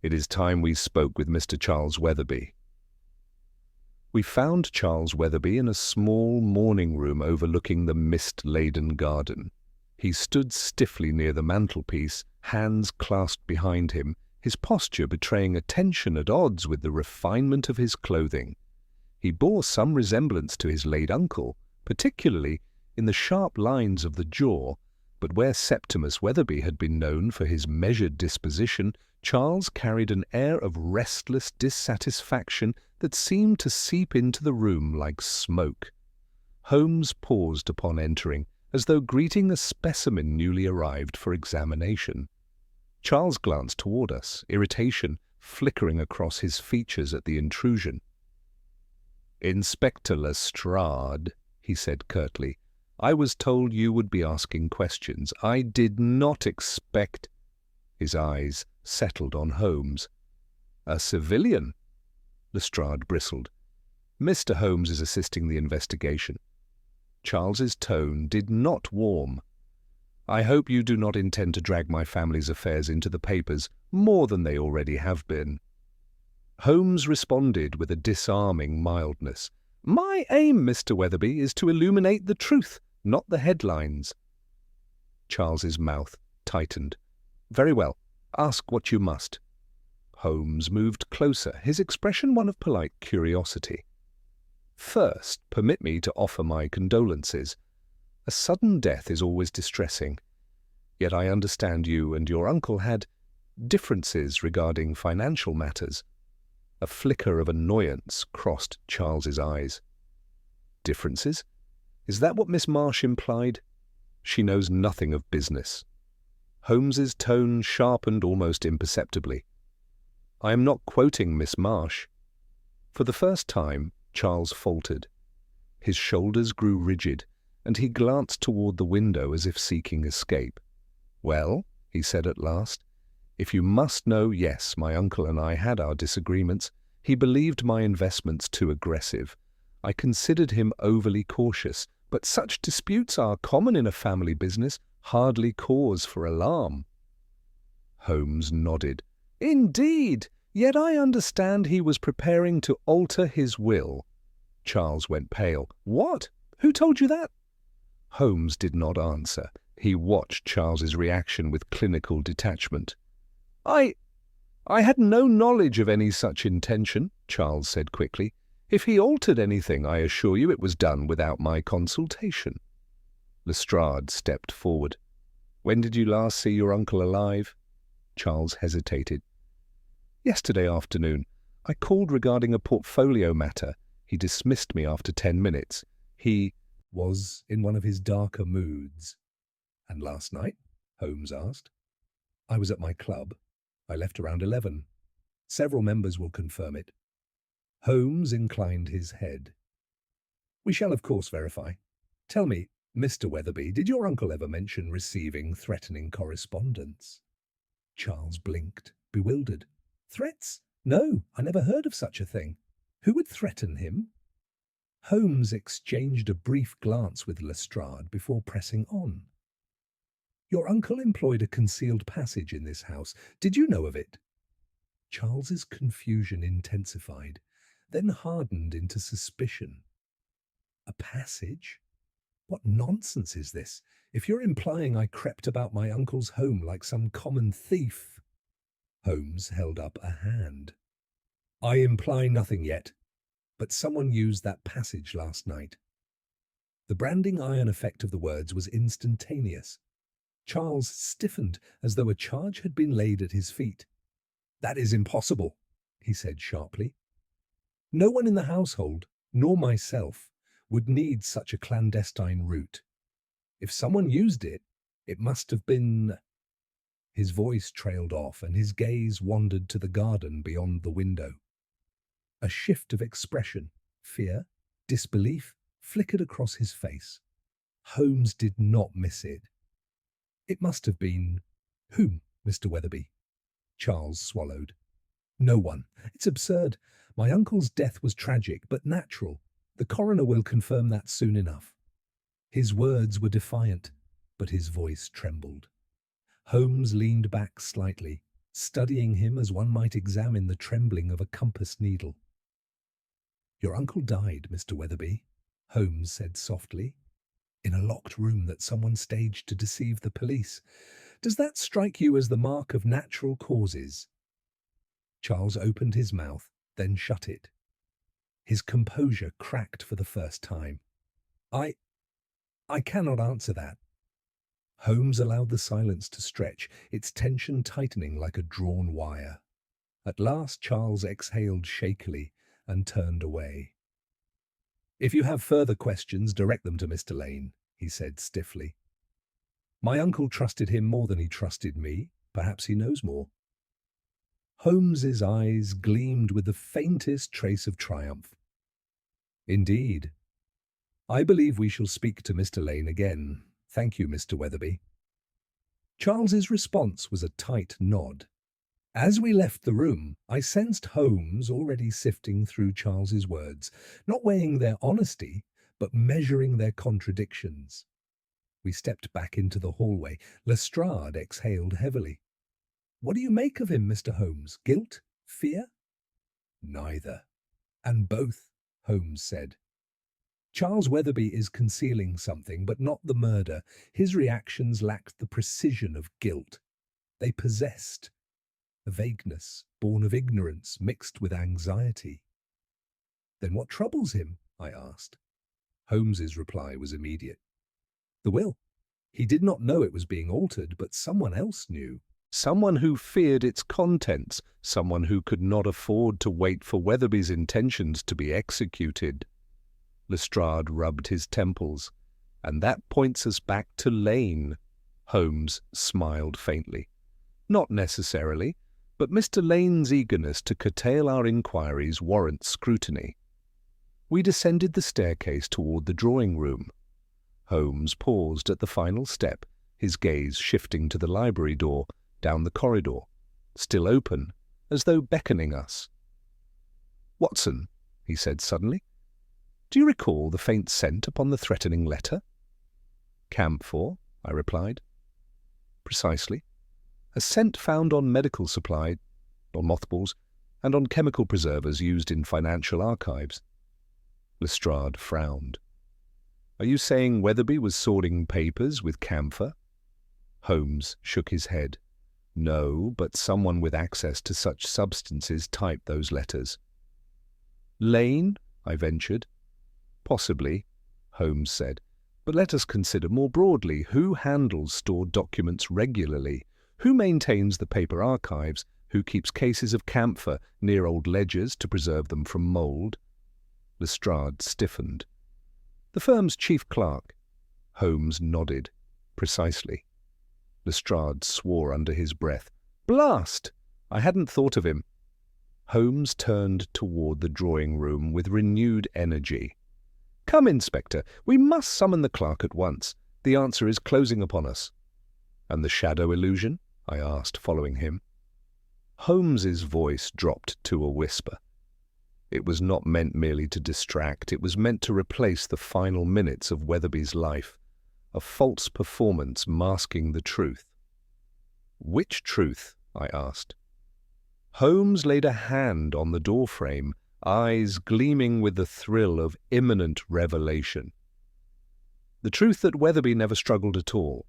Speaker 1: It is time we spoke with Mr. Charles Weatherby. We found Charles Weatherby in a small morning room overlooking the mist-laden garden. He stood stiffly near the mantelpiece, hands clasped behind him, his posture betraying a tension at odds with the refinement of his clothing. He bore some resemblance to his late uncle, particularly in the sharp lines of the jaw, but where Septimus Weatherby had been known for his measured disposition, Charles carried an air of restless dissatisfaction that seemed to seep into the room like smoke. Holmes paused upon entering, as though greeting a specimen newly arrived for examination. Charles glanced toward us, irritation flickering across his features at the intrusion. Inspector Lestrade, he said curtly, I was told you would be asking questions. I did not expect... His eyes settled on Holmes. A civilian? Lestrade bristled. Mr. Holmes is assisting the investigation. Charles's tone did not warm. I hope you do not intend to drag my family's affairs into the papers more than they already have been. Holmes responded with a disarming mildness. My aim, Mr. Weatherby, is to illuminate the truth, not the headlines. Charles's mouth tightened. Very well, ask what you must. Holmes moved closer, his expression one of polite curiosity. First, permit me to offer my condolences. A sudden death is always distressing. Yet I understand you and your uncle had differences regarding financial matters. A flicker of annoyance crossed Charles's eyes. Differences? Is that what Miss Marsh implied? She knows nothing of business. Holmes's tone sharpened almost imperceptibly. I am not quoting Miss Marsh. For the first time, Charles faltered. His shoulders grew rigid, and he glanced toward the window as if seeking escape. Well, he said at last, if you must know, yes, my uncle and I had our disagreements. He believed my investments too aggressive. I considered him overly cautious, but such disputes are common in a family business, hardly cause for alarm. Holmes nodded. Indeed, yet I understand he was preparing to alter his will. Charles went pale. What? Who told you that? Holmes did not answer. He watched Charles's reaction with clinical detachment. I I had no knowledge of any such intention, Charles said quickly. If he altered anything, I assure you it was done without my consultation. Lestrade stepped forward. When did you last see your uncle alive? Charles hesitated. Yesterday afternoon. I called regarding a portfolio matter. He dismissed me after 10 minutes. He was in one of his darker moods. And last night? Holmes asked. I was at my club. I left around 11. Several members will confirm it. Holmes inclined his head. We shall of course verify. Tell me, Mr. Weatherby, did your uncle ever mention receiving threatening correspondence? Charles blinked, bewildered. Threats? No, I never heard of such a thing. Who would threaten him? Holmes exchanged a brief glance with Lestrade before pressing on. Your uncle employed a concealed passage in this house. Did you know of it? Charles's confusion intensified, then hardened into suspicion. A passage? What nonsense is this? If you're implying I crept about my uncle's home like some common thief. Holmes held up a hand. I imply nothing yet, but someone used that passage last night. The branding iron effect of the words was instantaneous. Charles stiffened as though a charge had been laid at his feet. That is impossible, he said sharply. No one in the household, nor myself, would need such a clandestine route. If someone used it, it must have been... His voice trailed off and his gaze wandered to the garden beyond the window. A shift of expression, fear, disbelief, flickered across his face. Holmes did not miss it. It must have been... Whom, Mr. Weatherby? Charles swallowed. No one. It's absurd. My uncle's death was tragic, but natural. The coroner will confirm that soon enough. His words were defiant, but his voice trembled. Holmes leaned back slightly, studying him as one might examine the trembling of a compass needle. Your uncle died, Mr. Weatherby, Holmes said softly, in a locked room that someone staged to deceive the police. Does that strike you as the mark of natural causes? Charles opened his mouth, then shut it. His composure cracked for the first time. I cannot answer that. Holmes allowed the silence to stretch, its tension tightening like a drawn wire. At last Charles exhaled shakily and turned away. If you have further questions, direct them to Mr. Lane, he said stiffly. My uncle trusted him more than he trusted me. Perhaps he knows more. Holmes's eyes gleamed with the faintest trace of triumph. Indeed. I believe we shall speak to Mr. Lane again. Thank you, Mr. Weatherby. Charles's response was a tight nod. As we left the room, I sensed Holmes already sifting through Charles's words, not weighing their honesty, but measuring their contradictions. We stepped back into the hallway. Lestrade exhaled heavily. What do you make of him, Mr. Holmes? Guilt? Fear? Neither. And both, Holmes said. Charles Weatherby is concealing something, but not the murder. His reactions lacked the precision of guilt. They possessed a vagueness born of ignorance mixed with anxiety. Then what troubles him? I asked. Holmes's reply was immediate. The will. He did not know it was being altered, but someone else knew. Someone who feared its contents, someone who could not afford to wait for Weatherby's intentions to be executed. Lestrade rubbed his temples. And that points us back to Lane. Holmes smiled faintly. Not necessarily, but Mr. Lane's eagerness to curtail our inquiries warrants scrutiny. We descended the staircase toward the drawing-room. Holmes paused at the final step, his gaze shifting to the library door, down the corridor, still open, as though beckoning us. Watson, he said suddenly, do you recall the faint scent upon the threatening letter? Camphor, I replied. Precisely. A scent found on medical supply, on mothballs, and on chemical preservers used in financial archives. Lestrade frowned. Are you saying Weatherby was sorting papers with camphor? Holmes shook his head. No, but someone with access to such substances typed those letters. Lane? I ventured. Possibly, Holmes said. But let us consider more broadly who handles stored documents regularly, who maintains the paper archives, who keeps cases of camphor near old ledgers to preserve them from mould. Lestrade stiffened. The firm's chief clerk. Holmes nodded. Precisely. Lestrade swore under his breath. Blast! I hadn't thought of him. Holmes turned toward the drawing-room with renewed energy. Come, Inspector, we must summon the clerk at once. The answer is closing upon us. And the shadow illusion? I asked, following him. Holmes's voice dropped to a whisper. It was not meant merely to distract, it was meant to replace the final minutes of Weatherby's life, a false performance masking the truth. Which truth? I asked. Holmes laid a hand on the doorframe, eyes gleaming with the thrill of imminent revelation. The truth that Weatherby never struggled at all.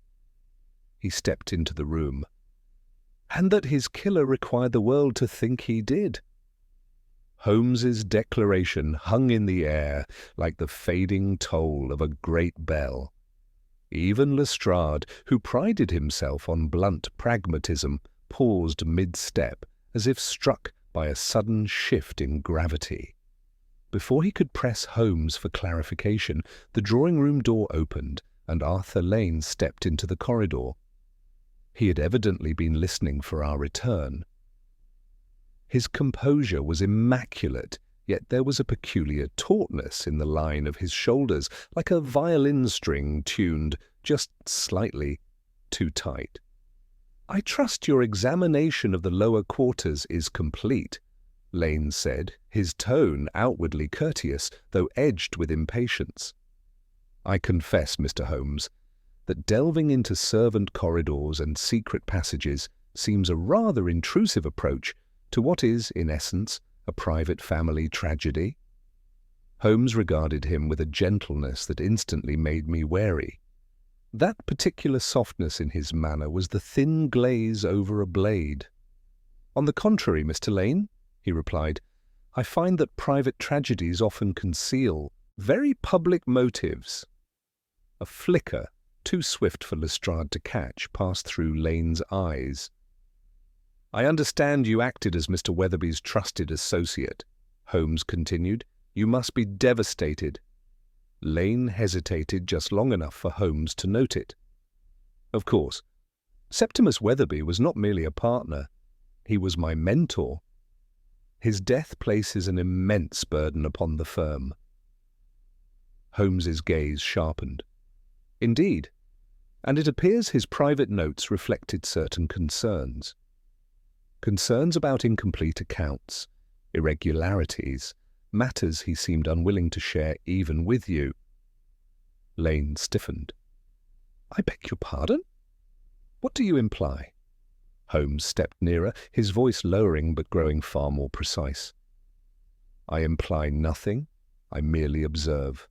Speaker 1: He stepped into the room. And that his killer required the world to think he did. Holmes's declaration hung in the air like the fading toll of a great bell. Even Lestrade, who prided himself on blunt pragmatism, paused mid-step, as if struck by a sudden shift in gravity. Before he could press Holmes for clarification, the drawing-room door opened, and Arthur Lane stepped into the corridor. He had evidently been listening for our return. His composure was immaculate, yet there was a peculiar tautness in the line of his shoulders, like a violin string tuned just slightly too tight. I trust your examination of the lower quarters is complete, Lane said, his tone outwardly courteous, though edged with impatience. I confess, Mr. Holmes, that delving into servant corridors and secret passages seems a rather intrusive approach to what is, in essence, a private family tragedy. Holmes regarded him with a gentleness that instantly made me wary. That particular softness in his manner was the thin glaze over a blade. On the contrary, Mr. Lane, he replied, I find that private tragedies often conceal very public motives. A flicker, too swift for Lestrade to catch, passed through Lane's eyes. I understand you acted as Mr. Weatherby's trusted associate, Holmes continued. You must be devastated. Lane hesitated just long enough for Holmes to note it. Of course, Septimus Weatherby was not merely a partner. He was my mentor. His death places an immense burden upon the firm. Holmes's gaze sharpened. Indeed, and it appears his private notes reflected certain concerns. Concerns about incomplete accounts, irregularities, matters he seemed unwilling to share even with you. Lane stiffened. I beg your pardon? What do you imply? Holmes stepped nearer, his voice lowering but growing far more precise. I imply nothing, I merely observe.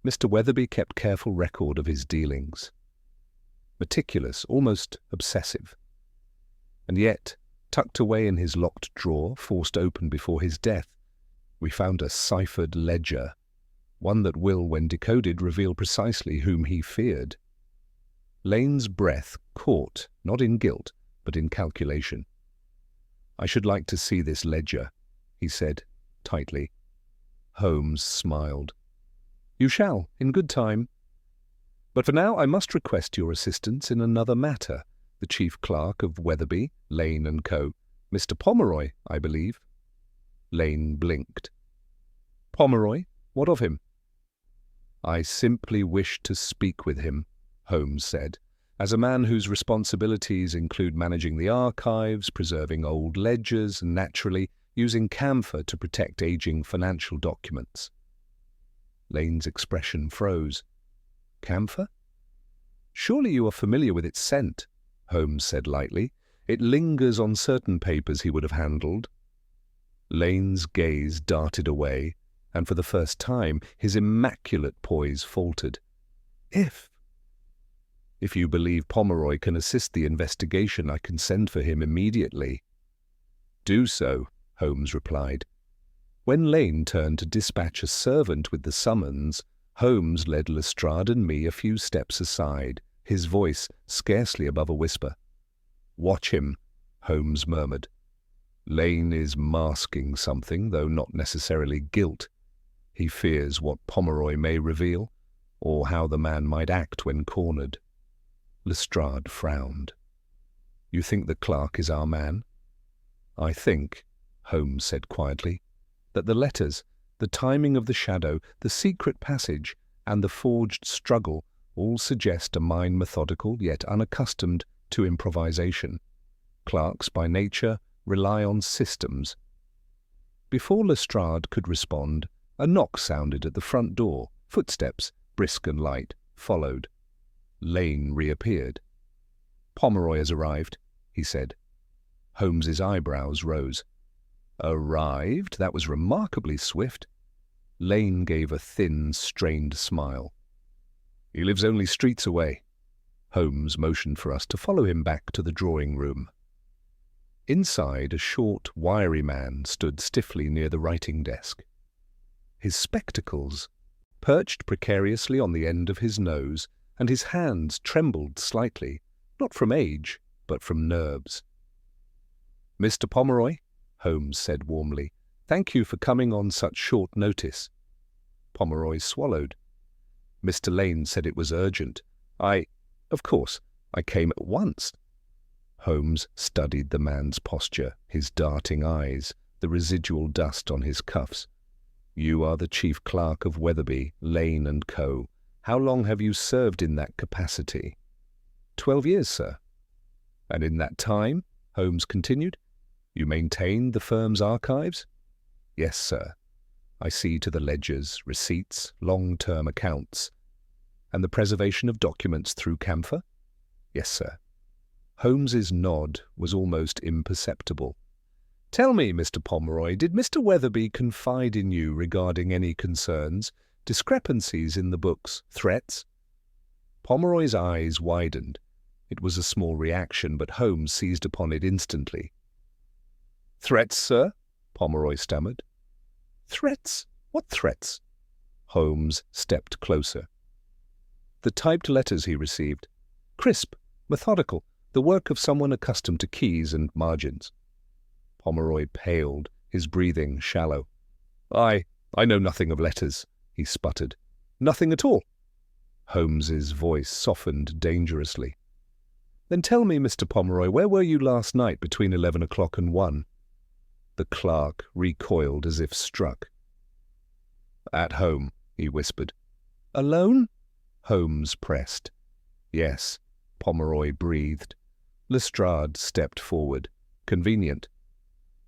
Speaker 1: Mr. Weatherby kept careful record of his dealings. Meticulous, almost obsessive. And yet, tucked away in his locked drawer, forced open before his death, we found a ciphered ledger, one that will, when decoded, reveal precisely whom he feared. Lane's breath caught, not in guilt, but in calculation. I should like to see this ledger, he said, tightly. Holmes smiled. You shall, in good time. But for now I must request your assistance in another matter. The chief clerk of Weatherby, Lane & Co., Mr. Pomeroy, I believe. Lane blinked. Pomeroy? What of him? I simply wish to speak with him, Holmes said, as a man whose responsibilities include managing the archives, preserving old ledgers, and naturally using camphor to protect aging financial documents. Lane's expression froze. Camphor? Surely you are familiar with its scent, Holmes said lightly. It lingers on certain papers he would have handled. Lane's gaze darted away, and for the first time his immaculate poise faltered. If If you believe Pomeroy can assist the investigation, I can send for him immediately." "Do so," Holmes replied. When Lane turned to dispatch a servant with the summons, Holmes led Lestrade and me a few steps aside, his voice scarcely above a whisper. "Watch him," Holmes murmured. "Lane is masking something, though not necessarily guilt. He fears what Pomeroy may reveal, or how the man might act when cornered." Lestrade frowned. "You think the clerk is our man?" "I think," Holmes said quietly, "that the letters, the timing of the shadow, the secret passage, and the forged struggle all suggest a mind methodical yet unaccustomed to improvisation. Clerks, by nature, rely on systems." Before Lestrade could respond, a knock sounded at the front door. Footsteps, brisk and light, followed. Lane reappeared. "Pomeroy has arrived," he said. Holmes's eyebrows rose. "Arrived? That was remarkably swift." Lane gave a thin, strained smile. "He lives only streets away." Holmes motioned for us to follow him back to the drawing-room. Inside, a short, wiry man stood stiffly near the writing desk. His spectacles perched precariously on the end of his nose, and his hands trembled slightly, not from age, but from nerves. "Mr. Pomeroy," Holmes said warmly, "thank you for coming on such short notice." Pomeroy swallowed. "Mr. Lane said it was urgent. Of course, I came at once." Holmes studied the man's posture, his darting eyes, the residual dust on his cuffs. "You are the chief clerk of Weatherby, Lane and Co. How long have you served in that capacity?" 12 years, sir." "And in that time," Holmes continued, "you maintained the firm's archives?" "Yes, sir. I see to the ledgers, receipts, long-term accounts." "And the preservation of documents through camphor?" "Yes, sir." Holmes's nod was almost imperceptible. "Tell me, Mr. Pomeroy, did Mr. Weatherby confide in you regarding any concerns, discrepancies in the books, threats?" Pomeroy's eyes widened. It was a small reaction, but Holmes seized upon it instantly. "Threats, sir?" Pomeroy stammered. "Threats? What threats?" Holmes stepped closer. "The typed letters he received. Crisp, methodical, the work of someone accustomed to keys and margins." Pomeroy paled, his breathing shallow. I know nothing of letters," he sputtered. "Nothing at all." Holmes's voice softened dangerously. "Then tell me, Mr. Pomeroy, where were you last night between 11 o'clock and 1? The clerk recoiled as if struck. "At home," he whispered. "Alone?" Holmes pressed. "Yes," Pomeroy breathed. Lestrade stepped forward. "Convenient."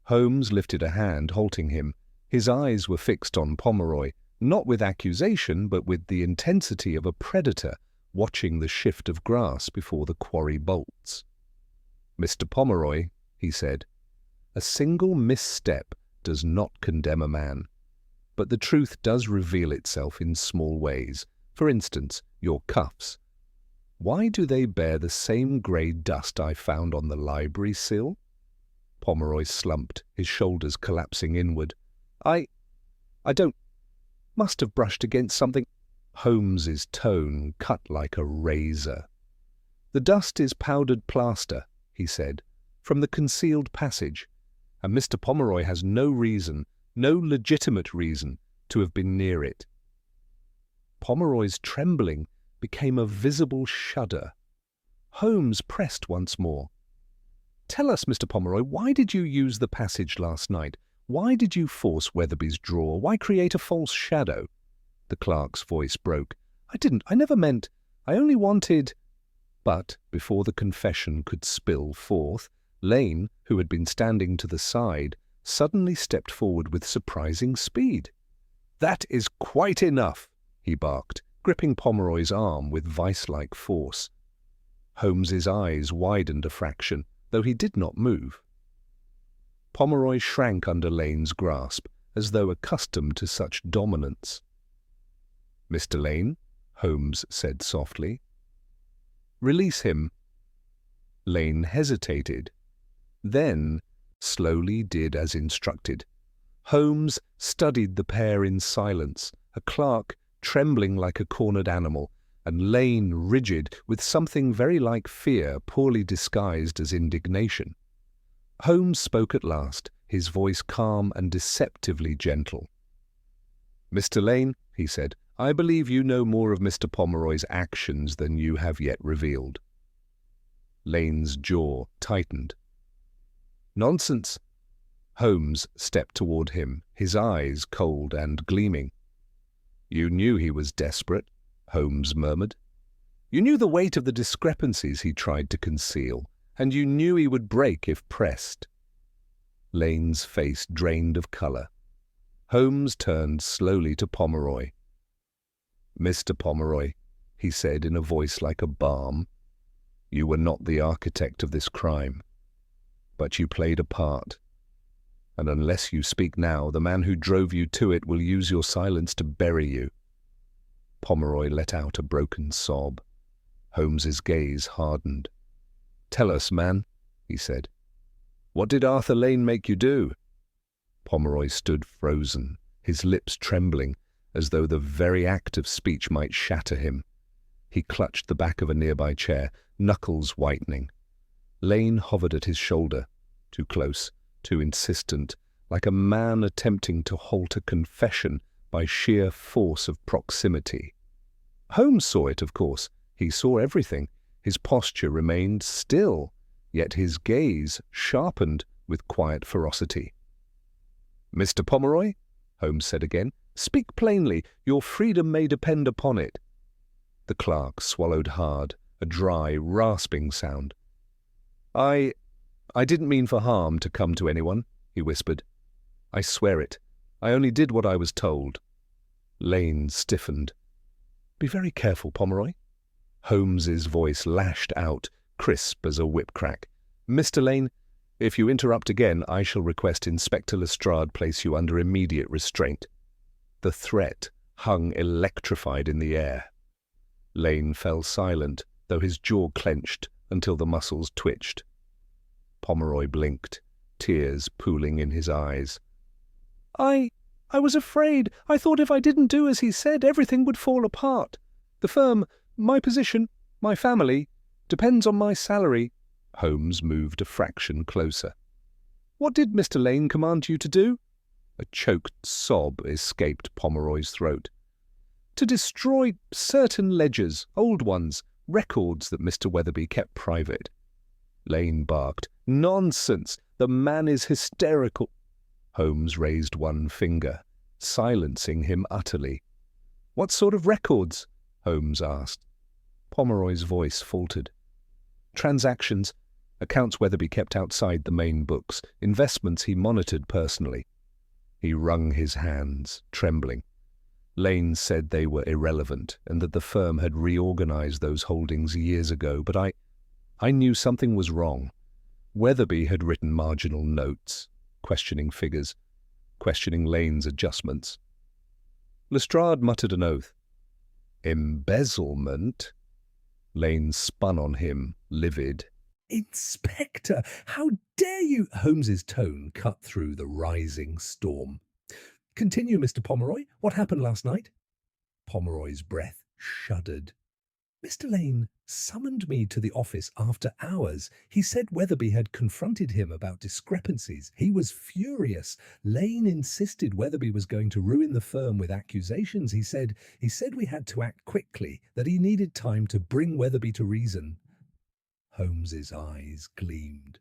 Speaker 1: Holmes lifted a hand, halting him. His eyes were fixed on Pomeroy, not with accusation, but with the intensity of a predator watching the shift of grass before the quarry bolts. "Mr. Pomeroy," he said, "a single misstep does not condemn a man. But the truth does reveal itself in small ways. For instance, your cuffs. Why do they bear the same grey dust I found on the library sill?" Pomeroy slumped, his shoulders collapsing inward. I don't... Must have brushed against something." Holmes's tone cut like a razor. "The dust is powdered plaster," he said, "from the concealed passage, and Mr. Pomeroy has no reason, no legitimate reason, to have been near it." Pomeroy's trembling became a visible shudder. Holmes pressed once more. "Tell us, Mr. Pomeroy, why did you use the passage last night? Why did you force Weatherby's drawer? Why create a false shadow?" The clerk's voice broke. I never meant, I only wanted—" But before the confession could spill forth, Lane, who had been standing to the side, suddenly stepped forward with surprising speed. "That is quite enough," he barked, gripping Pomeroy's arm with vice-like force. Holmes's eyes widened a fraction, though he did not move. Pomeroy shrank under Lane's grasp, as though accustomed to such dominance. "Mr. Lane," Holmes said softly. Release him." Lane hesitated, then slowly did as instructed. Holmes studied the pair in silence, a clerk trembling like a cornered animal, and Lane rigid with something very like fear poorly disguised as indignation. Holmes spoke at last, his voice calm and deceptively gentle. "Mr. Lane," he said, "I believe you know more of Mr. Pomeroy's actions than you have yet revealed." Lane's jaw tightened. "Nonsense." Holmes stepped toward him, his eyes cold and gleaming. "You knew he was desperate," Holmes murmured. "You knew the weight of the discrepancies he tried to conceal, and you knew he would break if pressed." Lane's face drained of colour. Holmes turned slowly to Pomeroy. "Mr. Pomeroy," he said in a voice like a balm, "you were not the architect of this crime, but you played a part. And unless you speak now, the man who drove you to it will use your silence to bury you." Pomeroy let out a broken sob. Holmes's gaze hardened. "Tell us, man," he said. "What did Arthur Lane make you do?" Pomeroy stood frozen, his lips trembling, as though the very act of speech might shatter him. He clutched the back of a nearby chair, knuckles whitening. Lane hovered at his shoulder, too close, too insistent, like a man attempting to halt a confession by sheer force of proximity. Holmes saw it, of course. He saw everything. His posture remained still, yet his gaze sharpened with quiet ferocity. "Mr. Pomeroy," Holmes said again, "speak plainly. Your freedom may depend upon it." The clerk swallowed hard, a dry, rasping sound. I didn't mean for harm to come to anyone," he whispered. "I swear it. I only did what I was told." Lane stiffened. "Be very careful, Pomeroy." Holmes's voice lashed out, crisp as a whip crack. "Mr. Lane, if you interrupt again, I shall request Inspector Lestrade place you under immediate restraint." The threat hung electrified in the air. Lane fell silent, though his jaw clenched until the muscles twitched. Pomeroy blinked, tears pooling in his eyes. I was afraid. I thought if I didn't do as he said, everything would fall apart. The firm, my position, my family, depends on my salary." Holmes moved a fraction closer. "What did Mr. Lane command you to do?" A choked sob escaped Pomeroy's throat. "To destroy certain ledgers, old ones, records that Mr. Weatherby kept private." Lane barked. "Nonsense! The man is hysterical." Holmes raised one finger, silencing him utterly. "What sort of records?" Holmes asked. Pomeroy's voice faltered. "Transactions, accounts Weatherby kept outside the main books, investments he monitored personally." He wrung his hands, trembling. Lane said they were irrelevant and that the firm had reorganized those holdings years ago, but I knew something was wrong. Weatherby had written marginal notes, questioning figures, questioning Lane's adjustments. Lestrade muttered an oath. "Embezzlement?" Lane spun on him, livid.
Speaker 2: "Inspector, how dare you?" Holmes's tone cut through the rising storm. "Continue, Mr. Pomeroy. What happened last night?" Pomeroy's breath shuddered. "Mr. Lane summoned me to the office after hours. He said Weatherby had confronted him about discrepancies. He was furious. Lane insisted Weatherby was going to ruin the firm with accusations. He said we had to act quickly, that he needed time to bring Weatherby to reason." Holmes's eyes gleamed.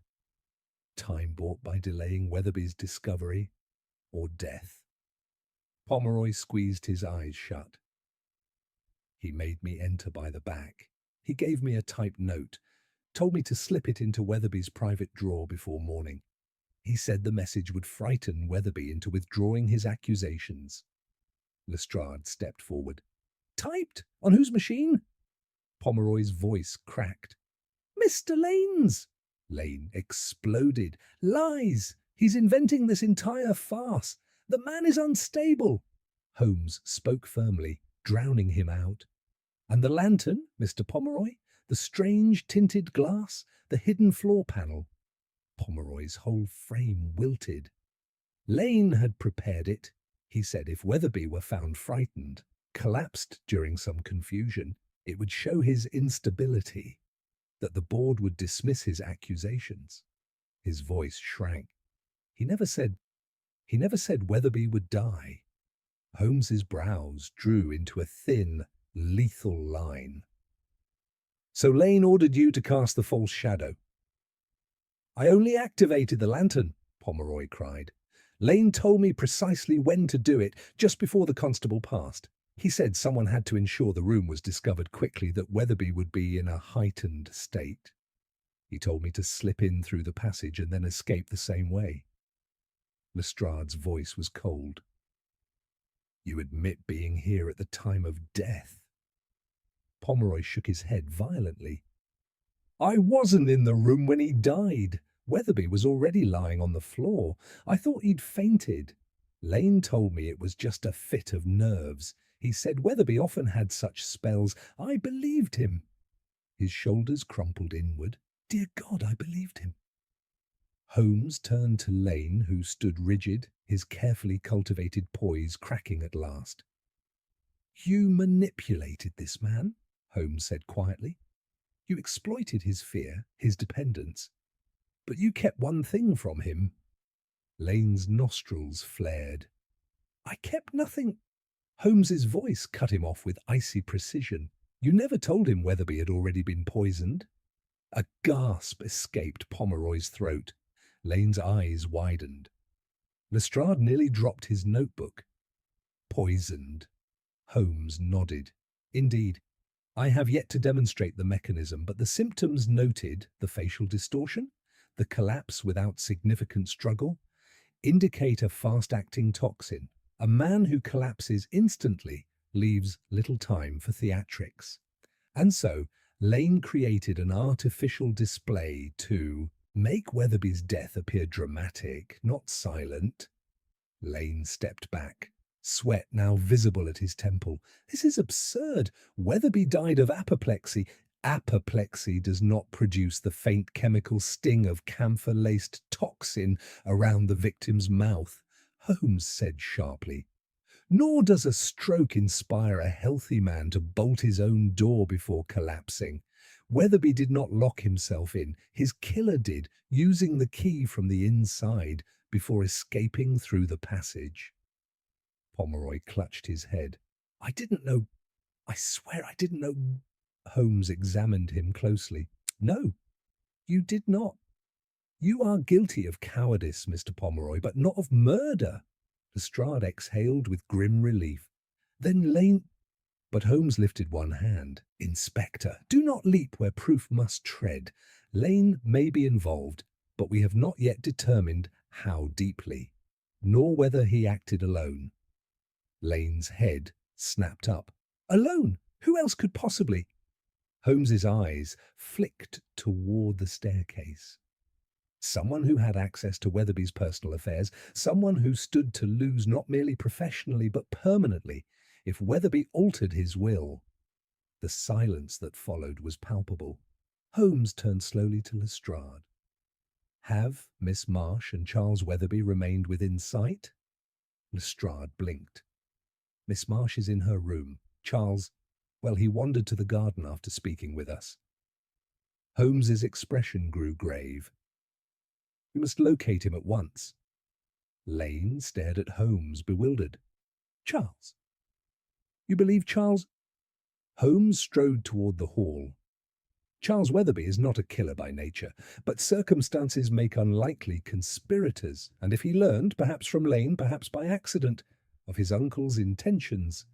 Speaker 2: Time bought by delaying Weatherby's discovery, or death? Pomeroy squeezed his eyes shut. "He made me enter by the back. He gave me a typed note, told me to slip it into Weatherby's private drawer before morning. He said the message would frighten Weatherby into withdrawing his accusations." Lestrade stepped forward. "Typed? On whose machine?" Pomeroy's voice cracked. "Mr. Lane's!" Lane exploded. "Lies! He's inventing this entire farce. The man is unstable." Holmes spoke firmly, drowning him out. "And the lantern, Mr. Pomeroy? The strange tinted glass, the hidden floor panel. Pomeroy's whole frame wilted. Lane had prepared it, he said. If Weatherby were found frightened, collapsed during some confusion, it would show his instability, that the board would dismiss his accusations. His voice shrank. He never said Weatherby would die. Holmes's brows drew into a thin, lethal line. So Lane ordered you to cast the false shadow. I only activated the lantern, Pomeroy cried. Lane told me precisely when to do it, just before the constable passed. He said someone had to ensure the room was discovered quickly, that Weatherby would be in a heightened state. He told me to slip in through the passage and then escape the same way. Lestrade's voice was cold. You admit being here at the time of death. Pomeroy shook his head violently. I wasn't in the room when he died. Weatherby was already lying on the floor. I thought he'd fainted. Lane told me it was just a fit of nerves. He said Weatherby often had such spells. I believed him. His shoulders crumpled inward. Dear God, I believed him. Holmes turned to Lane, who stood rigid, his carefully cultivated poise cracking at last. You manipulated this man, Holmes said quietly. You exploited his fear, his dependence. But you kept one thing from him. Lane's nostrils flared. I kept nothing. Holmes's voice cut him off with icy precision. You never told him Weatherby had already been poisoned. A gasp escaped Pomeroy's throat. Lane's eyes widened. Lestrade nearly dropped his notebook. Poisoned. Holmes nodded. Indeed, I have yet to demonstrate the mechanism, but the symptoms noted, the facial distortion, the collapse without significant struggle, indicate a fast-acting toxin. A man who collapses instantly leaves little time for theatrics. And so, Lane created an artificial display to make Weatherby's death appear dramatic, not silent. Lane stepped back, sweat now visible at his temple. This is absurd. Weatherby died of apoplexy. Apoplexy does not produce the faint chemical sting of camphor-laced toxin around the victim's mouth, Holmes said sharply. Nor does a stroke inspire a healthy man to bolt his own door before collapsing. Weatherby did not lock himself in. His killer did, using the key from the inside before escaping through the passage. Pomeroy clutched his head. I didn't know. I swear I didn't know. Holmes examined him closely. No, you did not. You are guilty of cowardice, Mr. Pomeroy, but not of murder. Lestrade exhaled with grim relief. Then Lane... But Holmes lifted one hand. Inspector, do not leap where proof must tread. Lane may be involved, but we have not yet determined how deeply, nor whether he acted alone. Lane's head snapped up. Alone? Who else could possibly? Holmes's eyes flicked toward the staircase. Someone who had access to Weatherby's personal affairs, someone who stood to lose not merely professionally but permanently if Weatherby altered his will. The silence that followed was palpable. Holmes turned slowly to Lestrade. Have Miss Marsh and Charles Weatherby remained within sight? Lestrade blinked. Miss Marsh is in her room. Charles, well, he wandered to the garden after speaking with us. Holmes's expression grew grave. We must locate him at once. Lane stared at Holmes, bewildered. Charles? You believe Charles? Holmes strode toward the hall. Charles Weatherby is not a killer by nature, but circumstances make unlikely conspirators, and if he learned, perhaps from Lane, perhaps by accident, of his uncle's intentions.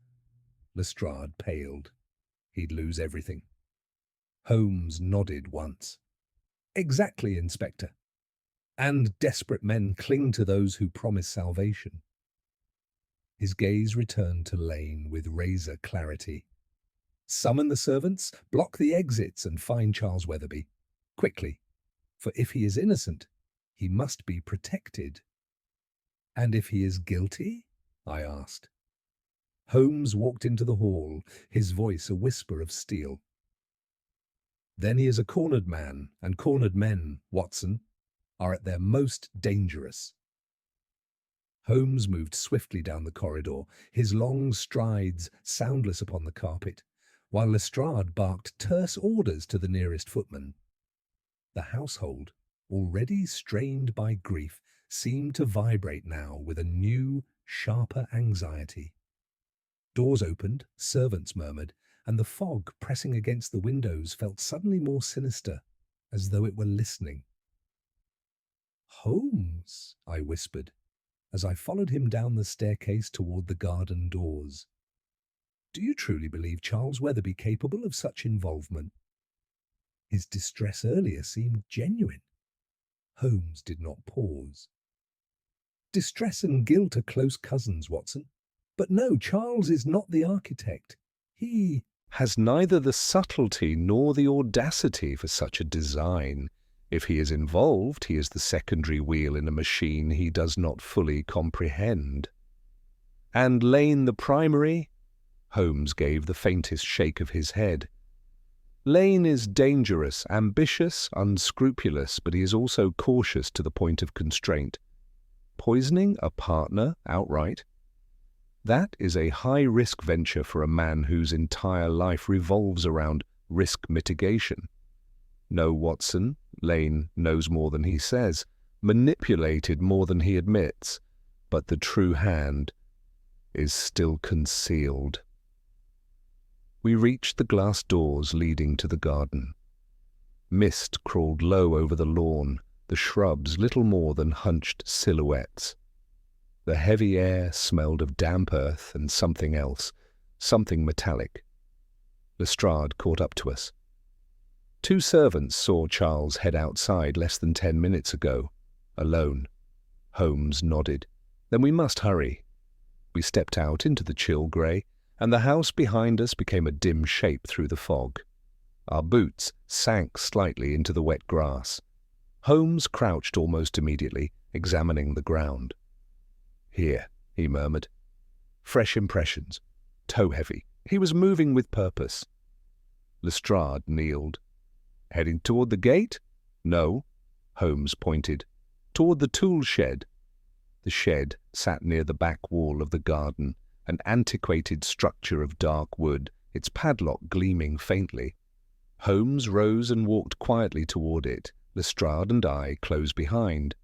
Speaker 2: Lestrade paled. He'd lose everything. Holmes nodded once. Exactly, Inspector. And desperate men cling to those who promise salvation. His gaze returned to Lane with razor clarity. Summon the servants, block the exits, and find Charles Weatherby. Quickly, for if he is innocent, he must be protected. And if he is guilty? I asked. Holmes walked into the hall, his voice a whisper of steel. Then he is a cornered man, and cornered men, Watson, are at their most dangerous. Holmes moved swiftly down the corridor, his long strides soundless upon the carpet, while Lestrade barked terse orders to the nearest footman. The household, already strained by grief, seemed to vibrate now with a new, sharper anxiety. Doors opened, servants murmured, and the fog pressing against the windows felt suddenly more sinister, as though it were listening. "Holmes," I whispered, as I followed him down the staircase toward the garden doors. "Do you truly believe Charles Weatherby capable of such involvement?" His distress earlier seemed genuine. Holmes did not pause. "Distress and guilt are close cousins, Watson. But no, Charles is not the architect. He
Speaker 1: has neither the subtlety nor the audacity for such a design. If he is involved, he is the secondary wheel in a machine he does not fully comprehend. And Lane the primary?" Holmes gave the faintest shake of his head. "Lane is dangerous, ambitious, unscrupulous, but he is also cautious to the point of constraint. Poisoning a partner outright? That is a high-risk venture for a man whose entire life revolves around risk mitigation. No, Watson, Lane knows more than he says, manipulated more than he admits, but the true hand is still concealed." We reached the glass doors leading to the garden. Mist crawled low over the lawn, the shrubs little more than hunched silhouettes. The heavy air smelled of damp earth and something else, something metallic. Lestrade caught up to us. "Two servants saw Charles head outside less than 10 minutes ago, alone." Holmes nodded. "Then we must hurry." We stepped out into the chill grey, and the house behind us became a dim shape through the fog. Our boots sank slightly into the wet grass. Holmes crouched almost immediately, examining the ground. "Here," he murmured. Fresh impressions. Toe-heavy. He was moving with purpose. Lestrade kneeled. "Heading toward the gate?" "No." Holmes pointed. "Toward the tool shed." The shed sat near the back wall of the garden, an antiquated structure of dark wood, its padlock gleaming faintly. Holmes rose and walked quietly toward it, Lestrade and I close behind.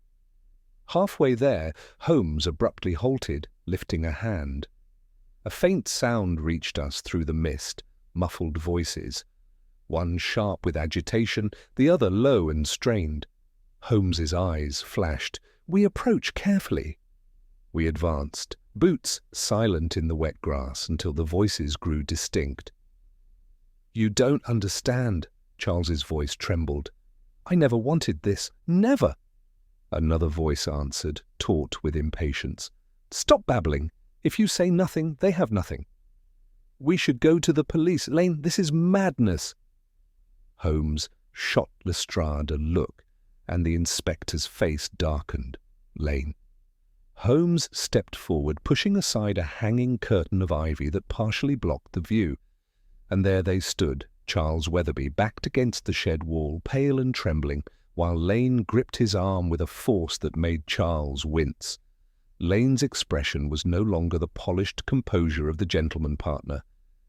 Speaker 1: Halfway there, Holmes abruptly halted, lifting a hand. A faint sound reached us through the mist, muffled voices, one sharp with agitation, the other low and strained. Holmes's eyes flashed. "We approach carefully." We advanced, boots silent in the wet grass until the voices grew distinct. "You don't understand," Charles's voice trembled. "I never wanted this. Never." Another voice answered, taut with impatience. "Stop babbling. If you say nothing, they have nothing." "We should go to the police. Lane, this is madness." Holmes shot Lestrade a look, and the inspector's face darkened. "Lane." Holmes stepped forward, pushing aside a hanging curtain of ivy that partially blocked the view. And there they stood, Charles Weatherby backed against the shed wall, pale and trembling, while Lane gripped his arm with a force that made Charles wince. Lane's expression was no longer the polished composure of the gentleman partner.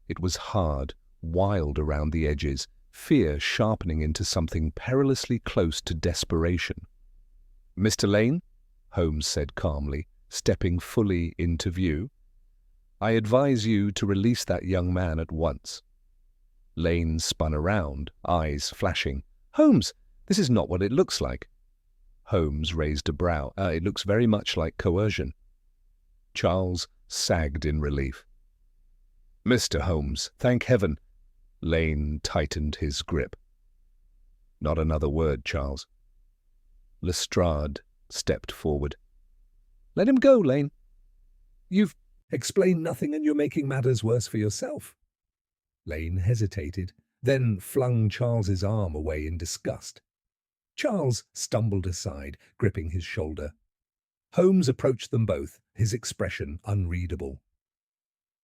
Speaker 1: It was hard, wild around the edges, fear sharpening into something perilously close to desperation. "Mr. Lane," Holmes said calmly, stepping fully into view, "I advise you to release that young man at once." Lane spun around, eyes flashing. "Holmes, this is not what it looks like." Holmes raised a brow. "It looks very much like coercion." Charles sagged in relief. "Mr. Holmes, thank heaven." Lane tightened his grip. "Not another word, Charles." Lestrade stepped forward. "Let him go, Lane." "You've explained nothing and you're making matters worse for yourself." Lane hesitated, then flung Charles's arm away in disgust. Charles stumbled aside, gripping his shoulder. Holmes approached them both, his expression unreadable.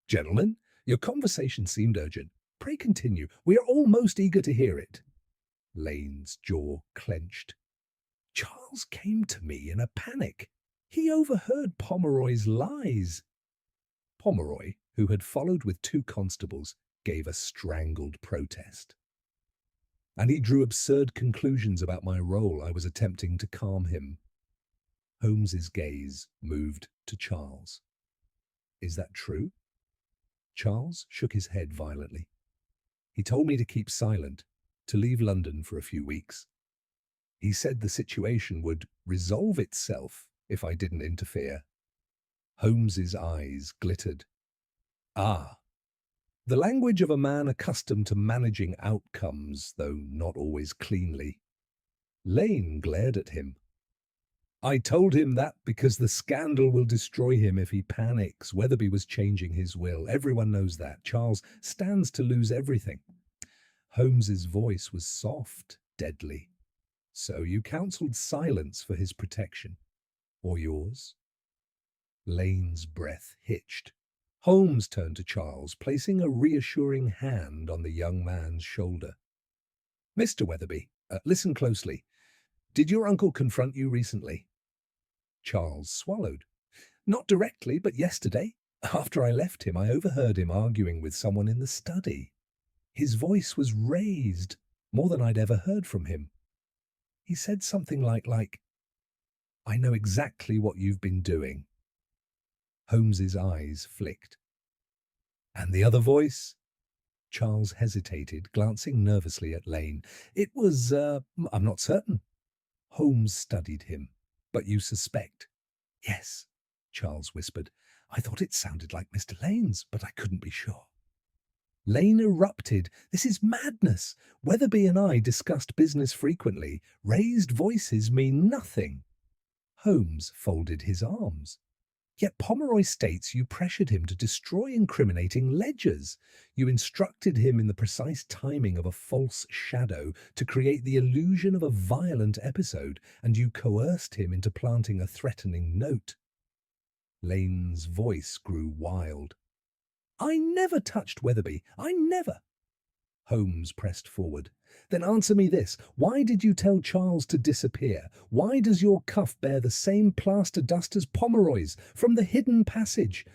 Speaker 1: "Gentlemen, your conversation seemed urgent. Pray continue. We are all most eager to hear it."
Speaker 2: Lane's jaw clenched. Charles came to me in a panic. He overheard Pomeroy's lies. Pomeroy, who had followed with 2 constables, gave a strangled protest. And he drew absurd conclusions about my role. I was attempting to calm him. Holmes's gaze moved to Charles. Is that true? Charles shook his head violently. He told me to keep silent, to leave London for a few weeks. He said the situation would resolve itself if I didn't interfere. Holmes's eyes glittered. Ah, the language of a man accustomed to managing outcomes, though not always cleanly. Lane glared at him. I told him that because the scandal will destroy him if he panics. Weatherby was changing his will. Everyone knows that. Charles stands to lose everything. Holmes's voice was soft, deadly. So you counselled silence for his protection. Or yours? Lane's breath hitched. Holmes turned to Charles, placing a reassuring hand on the young man's shoulder. Mr. Weatherby, listen closely. Did your uncle confront you recently? Charles swallowed. Not directly, but yesterday. After I left him, I overheard him arguing with someone in the study. His voice was raised, more than I'd ever heard from him. He said something like, I know exactly what you've been doing. Holmes's eyes flicked. And the other voice? Charles hesitated, glancing nervously at Lane. It was, I'm not certain. Holmes studied him. But you suspect? Yes, Charles whispered. I thought it sounded like Mr. Lane's, but I couldn't be sure. Lane erupted. This is madness. Weatherby and I discussed business frequently. Raised voices mean nothing. Holmes folded his arms. Yet Pomeroy states you pressured him to destroy incriminating ledgers. You instructed him in the precise timing of a false shadow to create the illusion of a violent episode, and you coerced him into planting a threatening note. Lane's voice grew wild. I never touched Weatherby. I never. Holmes pressed forward. Then answer me this. Why did you tell Charles to disappear? Why does your cuff bear the same plaster dust as Pomeroy's from the hidden passage?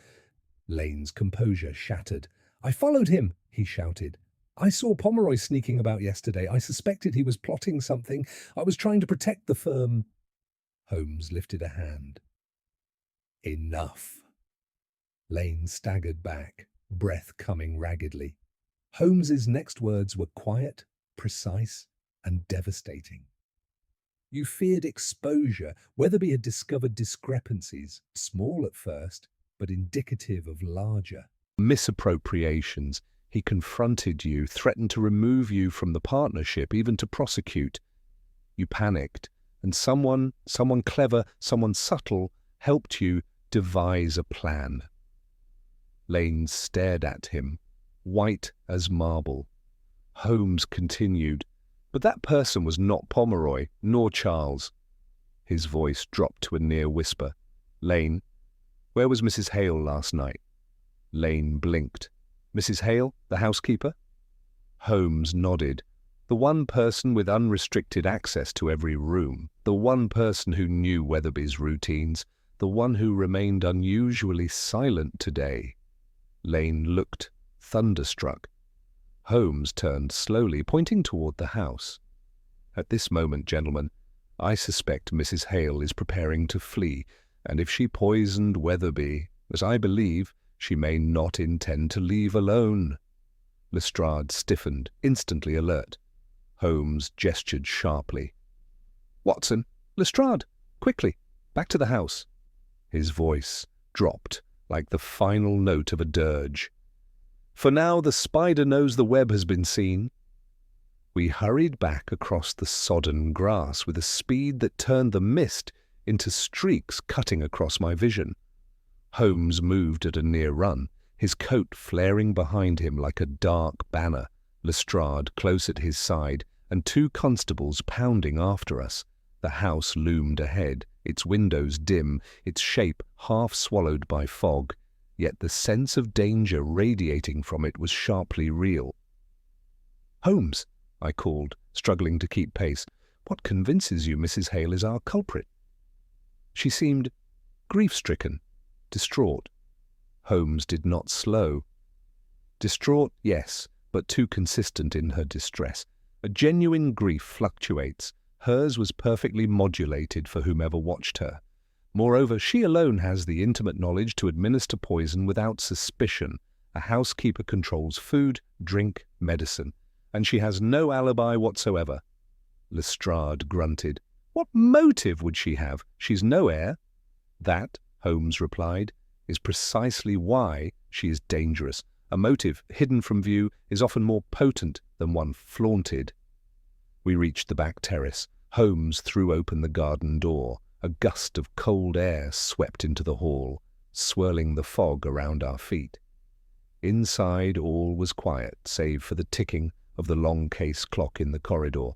Speaker 2: Lane's composure shattered. I followed him, he shouted. I saw Pomeroy sneaking about yesterday. I suspected he was plotting something. I was trying to protect the firm. Holmes lifted a hand. Enough. Lane staggered back, breath coming raggedly. Holmes's next words were quiet, precise, and devastating. You feared exposure. Weatherby had discovered discrepancies, small at first, but indicative of larger
Speaker 1: misappropriations. He confronted you, threatened to remove you from the partnership, even to prosecute. You panicked, and someone clever, someone subtle, helped you devise a plan. Lane stared at him, white as marble. Holmes continued, but that person was not Pomeroy, nor Charles. His voice dropped to a near whisper. Lane, where was Mrs. Hale last night? Lane blinked. Mrs. Hale, the housekeeper? Holmes nodded. The one person with unrestricted access to every room, the one person who knew Weatherby's routines, the one who remained unusually silent today. Lane looked, thunderstruck. Holmes turned slowly, pointing toward the house. At this moment, gentlemen, I suspect Mrs. Hale is preparing to flee, and if she poisoned Weatherby, as I believe, she may not intend to leave alone. Lestrade stiffened, instantly alert. Holmes gestured sharply. Watson, Lestrade, quickly, back to the house. His voice dropped like the final note of a dirge. For now the spider knows the web has been seen. We hurried back across the sodden grass with a speed that turned the mist into streaks cutting across my vision. Holmes moved at a near run, his coat flaring behind him like a dark banner, Lestrade close at his side, and 2 constables pounding after us. The house loomed ahead, its windows dim, its shape half swallowed by fog, yet the sense of danger radiating from it was sharply real. Holmes, I called, struggling to keep pace. "What convinces you Mrs. Hale is our culprit?" She seemed grief-stricken, distraught. Holmes did not slow. Distraught, yes, but too consistent in her distress. A genuine grief fluctuates. Hers was perfectly modulated for whomever watched her. Moreover, she alone has the intimate knowledge to administer poison without suspicion. A housekeeper controls food, drink, medicine, and she has no alibi whatsoever. Lestrade grunted. "What motive would she have? She's no heir." "That," Holmes replied, "is precisely why she is dangerous. A motive hidden from view is often more potent than one flaunted." We reached the back terrace. Holmes threw open the garden door. A gust of cold air swept into the hall, swirling the fog around our feet. Inside all was quiet, save for the ticking of the long case clock in the corridor.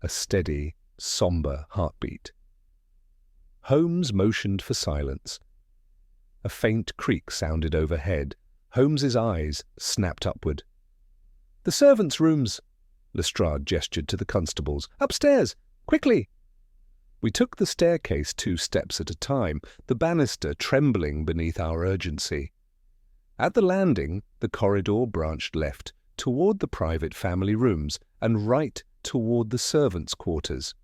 Speaker 1: A steady, sombre heartbeat. Holmes motioned for silence. A faint creak sounded overhead. Holmes's eyes snapped upward. "The servants' rooms!" Lestrade gestured to the constables. "Upstairs! Quickly!" We took the staircase 2 steps at a time, the banister trembling beneath our urgency. At the landing, the corridor branched left, toward the private family rooms, and right toward the servants' quarters.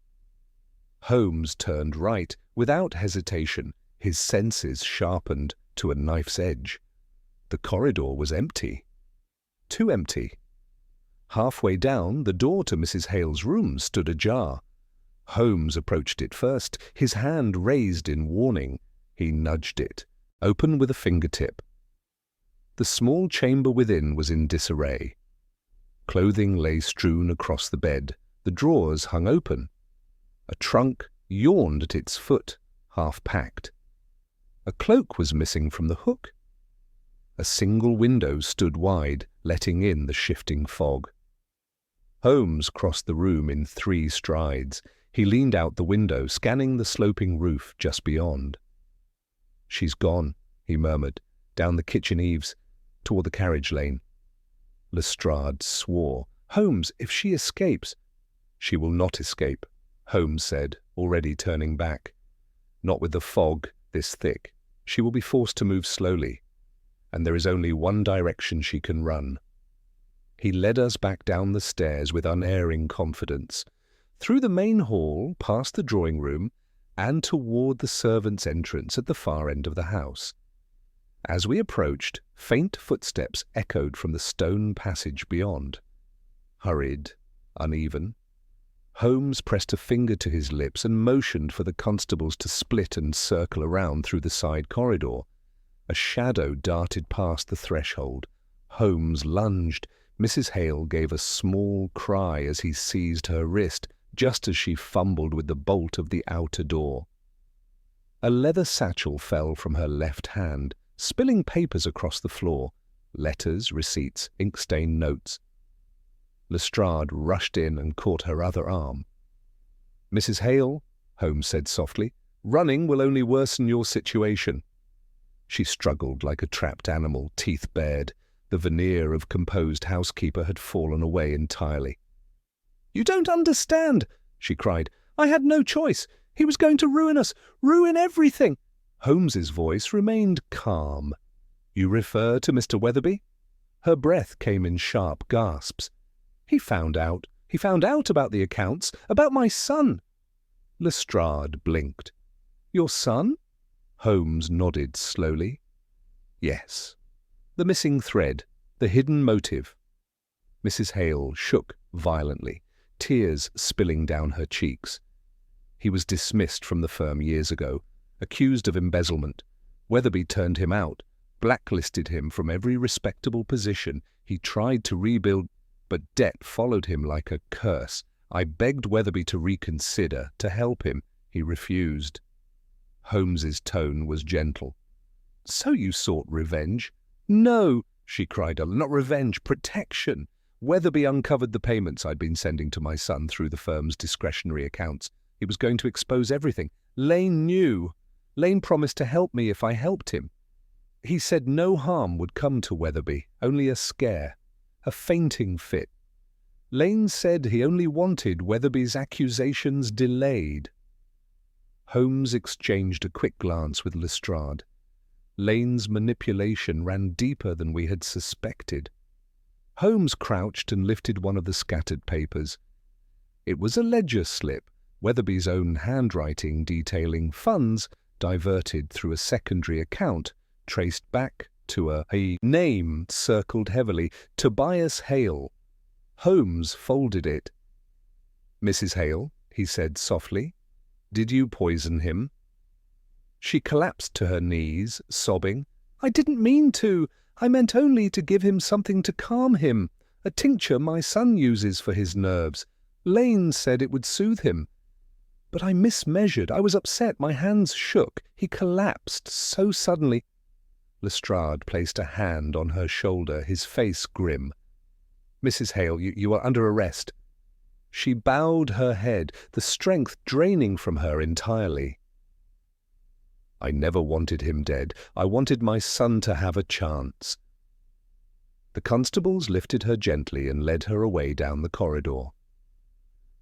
Speaker 1: Holmes turned right, without hesitation, his senses sharpened to a knife's edge. The corridor was empty. Too empty. Halfway down, the door to Mrs. Hale's room stood ajar. Holmes approached it first, his hand raised in warning. He nudged it, open with a fingertip. The small chamber within was in disarray. Clothing lay strewn across the bed. The drawers hung open. A trunk yawned at its foot, half-packed. A cloak was missing from the hook. A single window stood wide, letting in the shifting fog. Holmes crossed the room in 3 strides. He leaned out the window, scanning the sloping roof just beyond. "She's gone," he murmured, down the kitchen eaves, toward the carriage lane. Lestrade swore. "Holmes, if she escapes—" "She will not escape," Holmes said, already turning back. "Not with the fog this thick. She will be forced to move slowly, and there is only one direction she can run." He led us back down the stairs with unerring confidence, through the main hall, past the drawing-room, and toward the servants' entrance at the far end of the house. As we approached, faint footsteps echoed from the stone passage beyond. Hurried, uneven. Holmes pressed a finger to his lips and motioned for the constables to split and circle around through the side corridor. A shadow darted past the threshold. Holmes lunged. Mrs. Hale gave a small cry as he seized her wrist, just as she fumbled with the bolt of the outer door. A leather satchel fell from her left hand, spilling papers across the floor, letters, receipts, ink-stained notes. Lestrade rushed in and caught her other arm. "Mrs. Hale," Holmes said softly, "running will only worsen your situation." She struggled like a trapped animal, teeth bared. The veneer of composed housekeeper had fallen away entirely. "You don't understand," she cried. "I had no choice. He was going to ruin us, ruin everything." Holmes's voice remained calm. "You refer to Mr. Weatherby?" Her breath came in sharp gasps. He found out about the accounts, about my son." Lestrade blinked. "Your son?" Holmes nodded slowly. "Yes. The missing thread, the hidden motive." Mrs. Hale shook violently, tears spilling down her cheeks. "He was dismissed from the firm years ago, accused of embezzlement. Weatherby turned him out, blacklisted him from every respectable position. He tried to rebuild, but debt followed him like a curse. I begged Weatherby to reconsider, to help him. He refused." Holmes's tone was gentle. "So you sought revenge?" "No," she cried, "not revenge, protection. Weatherby uncovered the payments I'd been sending to my son through the firm's discretionary accounts. He was going to expose everything. Lane knew. Lane promised to help me if I helped him. He said no harm would come to Weatherby, only a scare, a fainting fit. Lane said he only wanted Weatherby's accusations delayed. Holmes exchanged a quick glance with Lestrade. Lane's manipulation ran deeper than we had suspected. Holmes crouched and lifted one of the scattered papers. It was a ledger slip, Weatherby's own handwriting detailing funds diverted through a secondary account traced back to a name circled heavily, Tobias Hale. Holmes folded it. "Mrs. Hale," he said softly, "did you poison him?" She collapsed to her knees, sobbing. "I didn't mean to. I meant only to give him something to calm him, a tincture my son uses for his nerves. Lane said it would soothe him. But I mismeasured. I was upset. My hands shook. He collapsed so suddenly." Lestrade placed a hand on her shoulder, his face grim. "Mrs. Hale, you are under arrest." She bowed her head, the strength draining from her entirely. "I never wanted him dead. I wanted my son to have a chance." The constables lifted her gently and led her away down the corridor.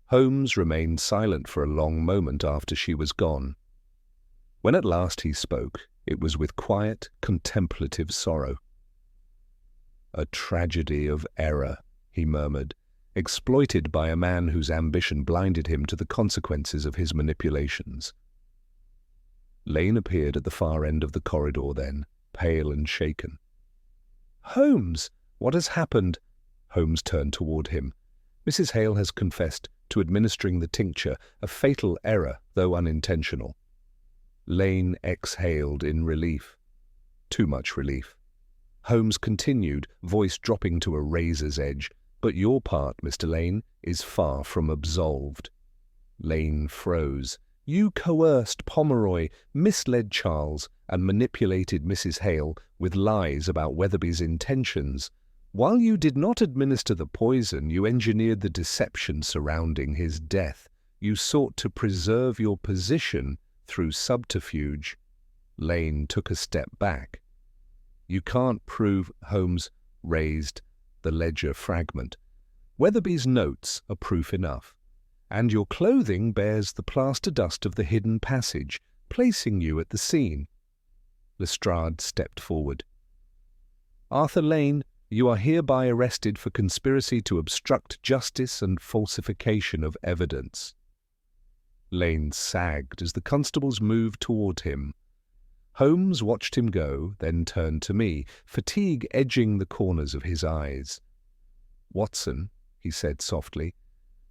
Speaker 1: Holmes remained silent for a long moment after she was gone. When at last he spoke, it was with quiet, contemplative sorrow. "A tragedy of error," he murmured, "exploited by a man whose ambition blinded him to the consequences of his manipulations." Lane appeared at the far end of the corridor then, pale and shaken. "Holmes, what has happened?" Holmes turned toward him. "Mrs. Hale has confessed to administering the tincture, a fatal error, though unintentional." Lane exhaled in relief. Too much relief. Holmes continued, voice dropping to a razor's edge. "But your part, Mr. Lane, is far from absolved." Lane froze. "You coerced Pomeroy, misled Charles, and manipulated Mrs. Hale with lies about Weatherby's intentions. While you did not administer the poison, you engineered the deception surrounding his death. You sought to preserve your position through subterfuge." Lane took a step back. "You can't prove," Holmes raised the ledger fragment. "Weatherby's notes are proof enough. And your clothing bears the plaster dust of the hidden passage, placing you at the scene." Lestrade stepped forward. "Arthur Lane, you are hereby arrested for conspiracy to obstruct justice and falsification of evidence." Lane sagged as the constables moved toward him. Holmes watched him go, then turned to me, fatigue edging the corners of his eyes. "Watson," he said softly,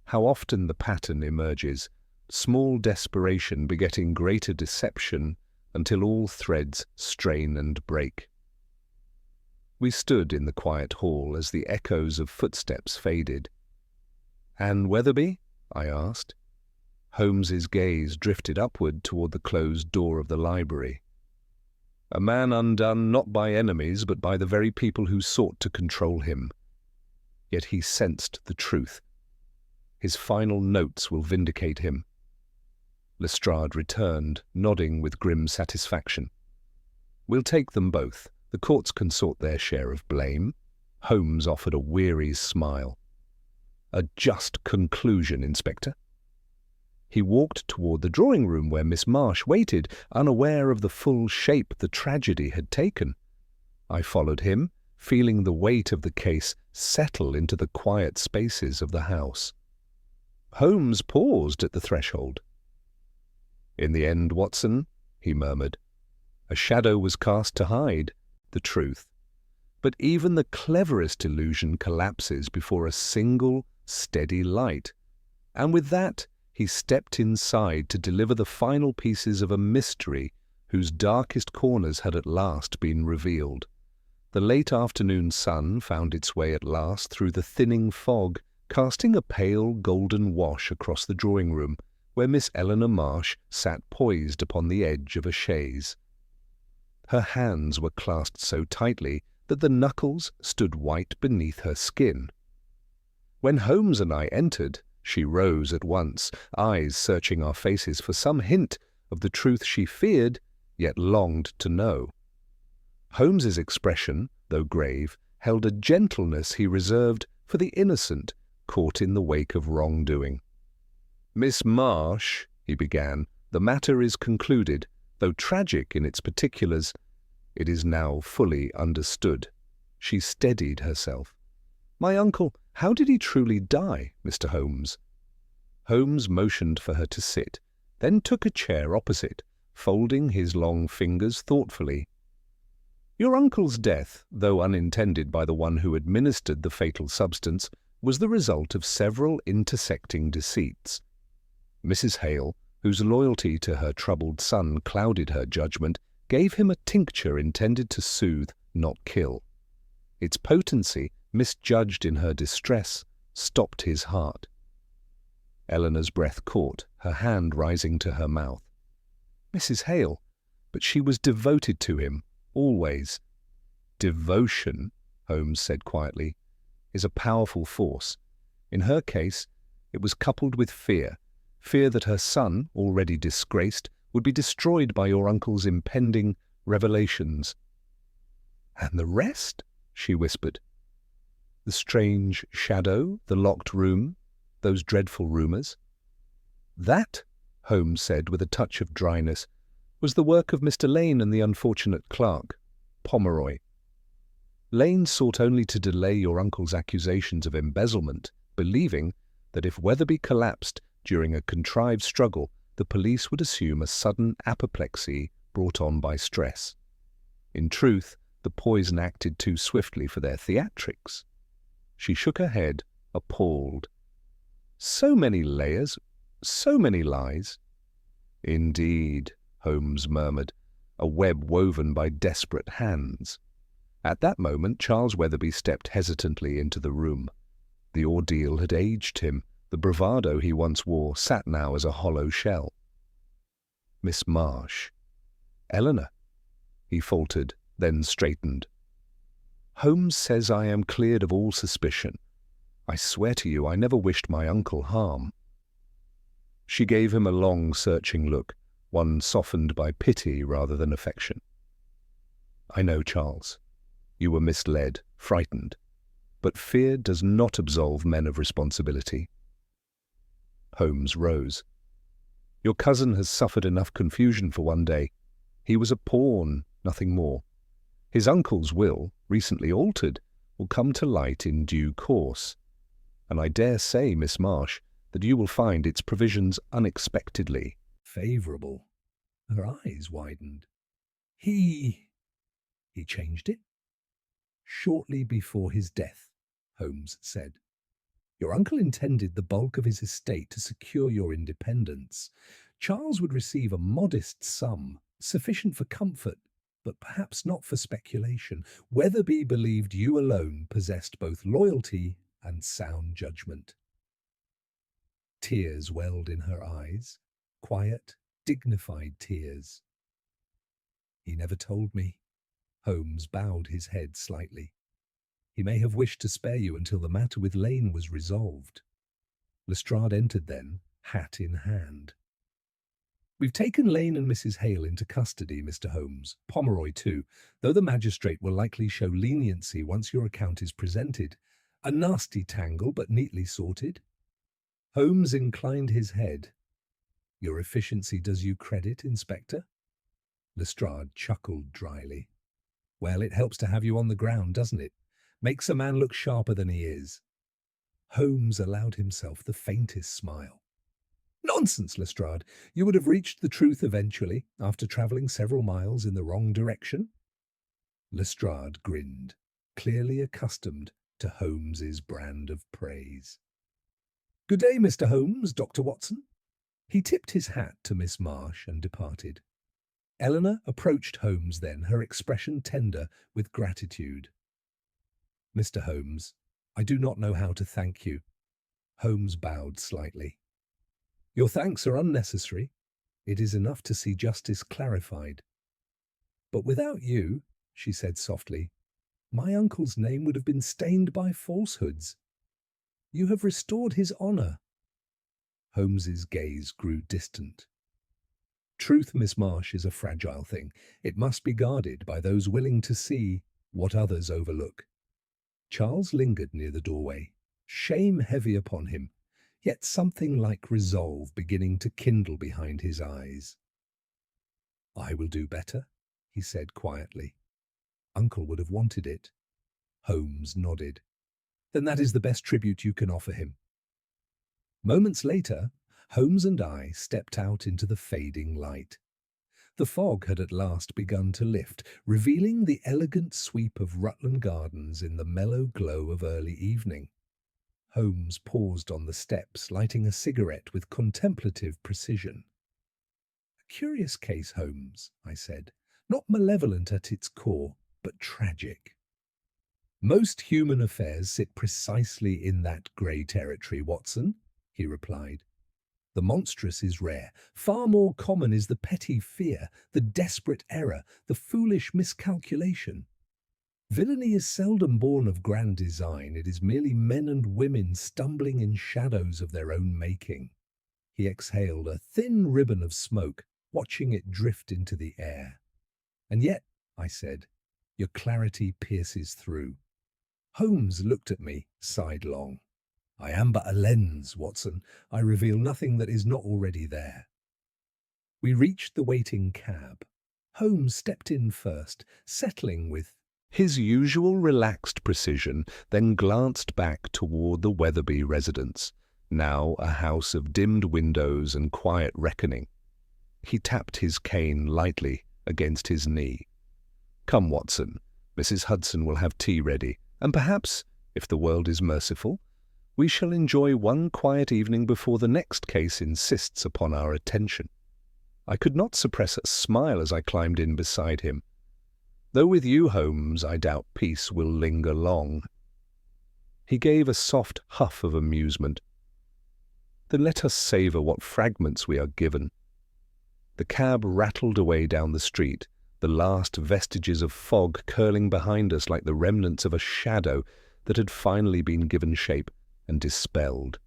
Speaker 1: "how often the pattern emerges, small desperation begetting greater deception until all threads strain and break." We stood in the quiet hall as the echoes of footsteps faded. "And Weatherby?" I asked. Holmes's gaze drifted upward toward the closed door of the library. "A man undone not by enemies but by the very people who sought to control him. Yet he sensed the truth. His final notes will vindicate him." Lestrade returned, nodding with grim satisfaction. "We'll take them both. The courts can sort their share of blame." Holmes offered a weary smile. "A just conclusion, Inspector." He walked toward the drawing-room where Miss Marsh waited, unaware of the full shape the tragedy had taken. I followed him, feeling the weight of the case settle into the quiet spaces of the house. Holmes paused at the threshold. "In the end, Watson," he murmured, "a shadow was cast to hide the truth. But even the cleverest illusion collapses before a single, steady light. And with that, he stepped inside to deliver the final pieces of a mystery whose darkest corners had at last been revealed. The late afternoon sun found its way at last through the thinning fog, casting a pale golden wash across the drawing-room, where Miss Eleanor Marsh sat poised upon the edge of a chaise. Her hands were clasped so tightly that the knuckles stood white beneath her skin. When Holmes and I entered, she rose at once, eyes searching our faces for some hint of the truth she feared, yet longed to know. Holmes's expression, though grave, held a gentleness he reserved for the innocent, caught in the wake of wrongdoing. "Miss Marsh," he began, "the matter is concluded, though tragic in its particulars. It is now fully understood." She steadied herself. "My uncle, how did he truly die, Mr. Holmes?" Holmes motioned for her to sit, then took a chair opposite, folding his long fingers thoughtfully. "Your uncle's death, though unintended by the one who administered the fatal substance, was the result of several intersecting deceits. Mrs. Hale, whose loyalty to her troubled son clouded her judgment, gave him a tincture intended to soothe, not kill. Its potency, misjudged in her distress, stopped his heart." Eleanor's breath caught, her hand rising to her mouth. "Mrs. Hale, but she was devoted to him, always." "Devotion," Holmes said quietly, "is a powerful force. In her case, it was coupled with fear that her son, already disgraced, would be destroyed by your uncle's impending revelations." "And the rest?" she whispered. "The strange shadow, the locked room, those dreadful rumours." "That," Holmes said with a touch of dryness, "was the work of Mr. Lane and the unfortunate clerk, Pomeroy. Lane sought only to delay your uncle's accusations of embezzlement, believing that if Weatherby collapsed during a contrived struggle, the police would assume a sudden apoplexy brought on by stress. In truth, the poison acted too swiftly for their theatrics." She shook her head, appalled. "So many layers, so many lies." "Indeed," Holmes murmured, "a web woven by desperate hands." At that moment Charles Weatherby stepped hesitantly into the room. The ordeal had aged him. The bravado he once wore sat now as a hollow shell. "Miss Marsh." "Eleanor," he faltered, then straightened. "Holmes says I am cleared of all suspicion. I swear to you I never wished my uncle harm." She gave him a long, searching look, one softened by pity rather than affection. "I know, Charles. You were misled, frightened. But fear does not absolve men of responsibility." Holmes rose. "Your cousin has suffered enough confusion for one day. He was a pawn, nothing more. His uncle's will, recently altered, will come to light in due course. And I dare say, Miss Marsh, that you will find its provisions unexpectedly favourable." Her eyes widened. He changed it?" "Shortly before his death," Holmes said. "Your uncle intended the bulk of his estate to secure your independence. Charles would receive a modest sum, sufficient for comfort, but perhaps not for speculation. Weatherby believed you alone possessed both loyalty and sound judgment." Tears welled in her eyes, quiet, dignified tears. "He never told me." Holmes bowed his head slightly. "He may have wished to spare you until the matter with Lane was resolved." Lestrade entered then, hat in hand. "We've taken Lane and Mrs. Hale into custody, Mr. Holmes, Pomeroy too, though the magistrate will likely show leniency once your account is presented. A nasty tangle, but neatly sorted." Holmes inclined his head. "Your efficiency does you credit, Inspector?" Lestrade chuckled dryly. "Well, it helps to have you on the ground, doesn't it? Makes a man look sharper than he is." Holmes allowed himself the faintest smile. "Nonsense, Lestrade. You would have reached the truth eventually, after travelling several miles in the wrong direction." Lestrade grinned, clearly accustomed to Holmes's brand of praise. "Good day, Mr. Holmes, Dr. Watson." He tipped his hat to Miss Marsh and departed. Eleanor approached Holmes then, her expression tender with gratitude. "Mr. Holmes, I do not know how to thank you." Holmes bowed slightly. "Your thanks are unnecessary. It is enough to see justice clarified." "But without you," she said softly, "my uncle's name would have been stained by falsehoods. You have restored his honour." Holmes's gaze grew distant. "Truth, Miss Marsh, is a fragile thing. It must be guarded by those willing to see what others overlook." Charles lingered near the doorway,
Speaker 2: shame heavy upon him, yet something like resolve beginning to kindle behind his eyes. "I will do better," he said quietly. "Uncle would have wanted it." Holmes nodded. "Then that is the best tribute you can offer him." Moments later, Holmes and I stepped out into the fading light. The fog had at last begun to lift, revealing the elegant sweep of Rutland Gardens in the mellow glow of early evening. Holmes paused on the steps, lighting a cigarette with contemplative precision. "A curious case, Holmes," I said. "Not malevolent at its core, but tragic." "Most human affairs sit precisely in that grey territory, Watson," he replied. "The monstrous is rare. Far more common is the petty fear, the desperate error, the foolish miscalculation. Villainy is seldom born of grand design. It is merely men and women stumbling in shadows of their own making." He exhaled a thin ribbon of smoke, watching it drift into the air. "And yet," I said, "your clarity pierces through." Holmes looked at me sidelong. "I am but a lens, Watson. I reveal nothing that is not already there." We reached the waiting cab. Holmes stepped in first, settling with
Speaker 1: his usual relaxed precision, then glanced back toward the Weatherby residence, now a house of dimmed windows and quiet reckoning. He tapped his cane lightly against his knee. "Come, Watson. Mrs. Hudson will have tea ready, and perhaps, if the world is merciful, we shall enjoy one quiet evening before the next case insists upon our attention." I could not suppress a smile as I climbed in beside him. "Though with you, Holmes, I doubt peace will linger long." He gave a soft huff of amusement. "Then let us savour what fragments we are given." The cab rattled away down the street, the last vestiges of fog curling behind us like the remnants of a shadow that had finally been given shape and dispelled.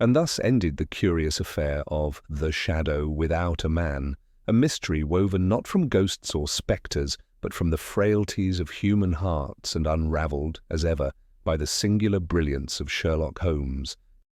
Speaker 1: And thus ended the curious affair of the shadow without a man, a mystery woven not from ghosts or spectres, but from the frailties of human hearts and unravelled, as ever, by the singular brilliance of Sherlock Holmes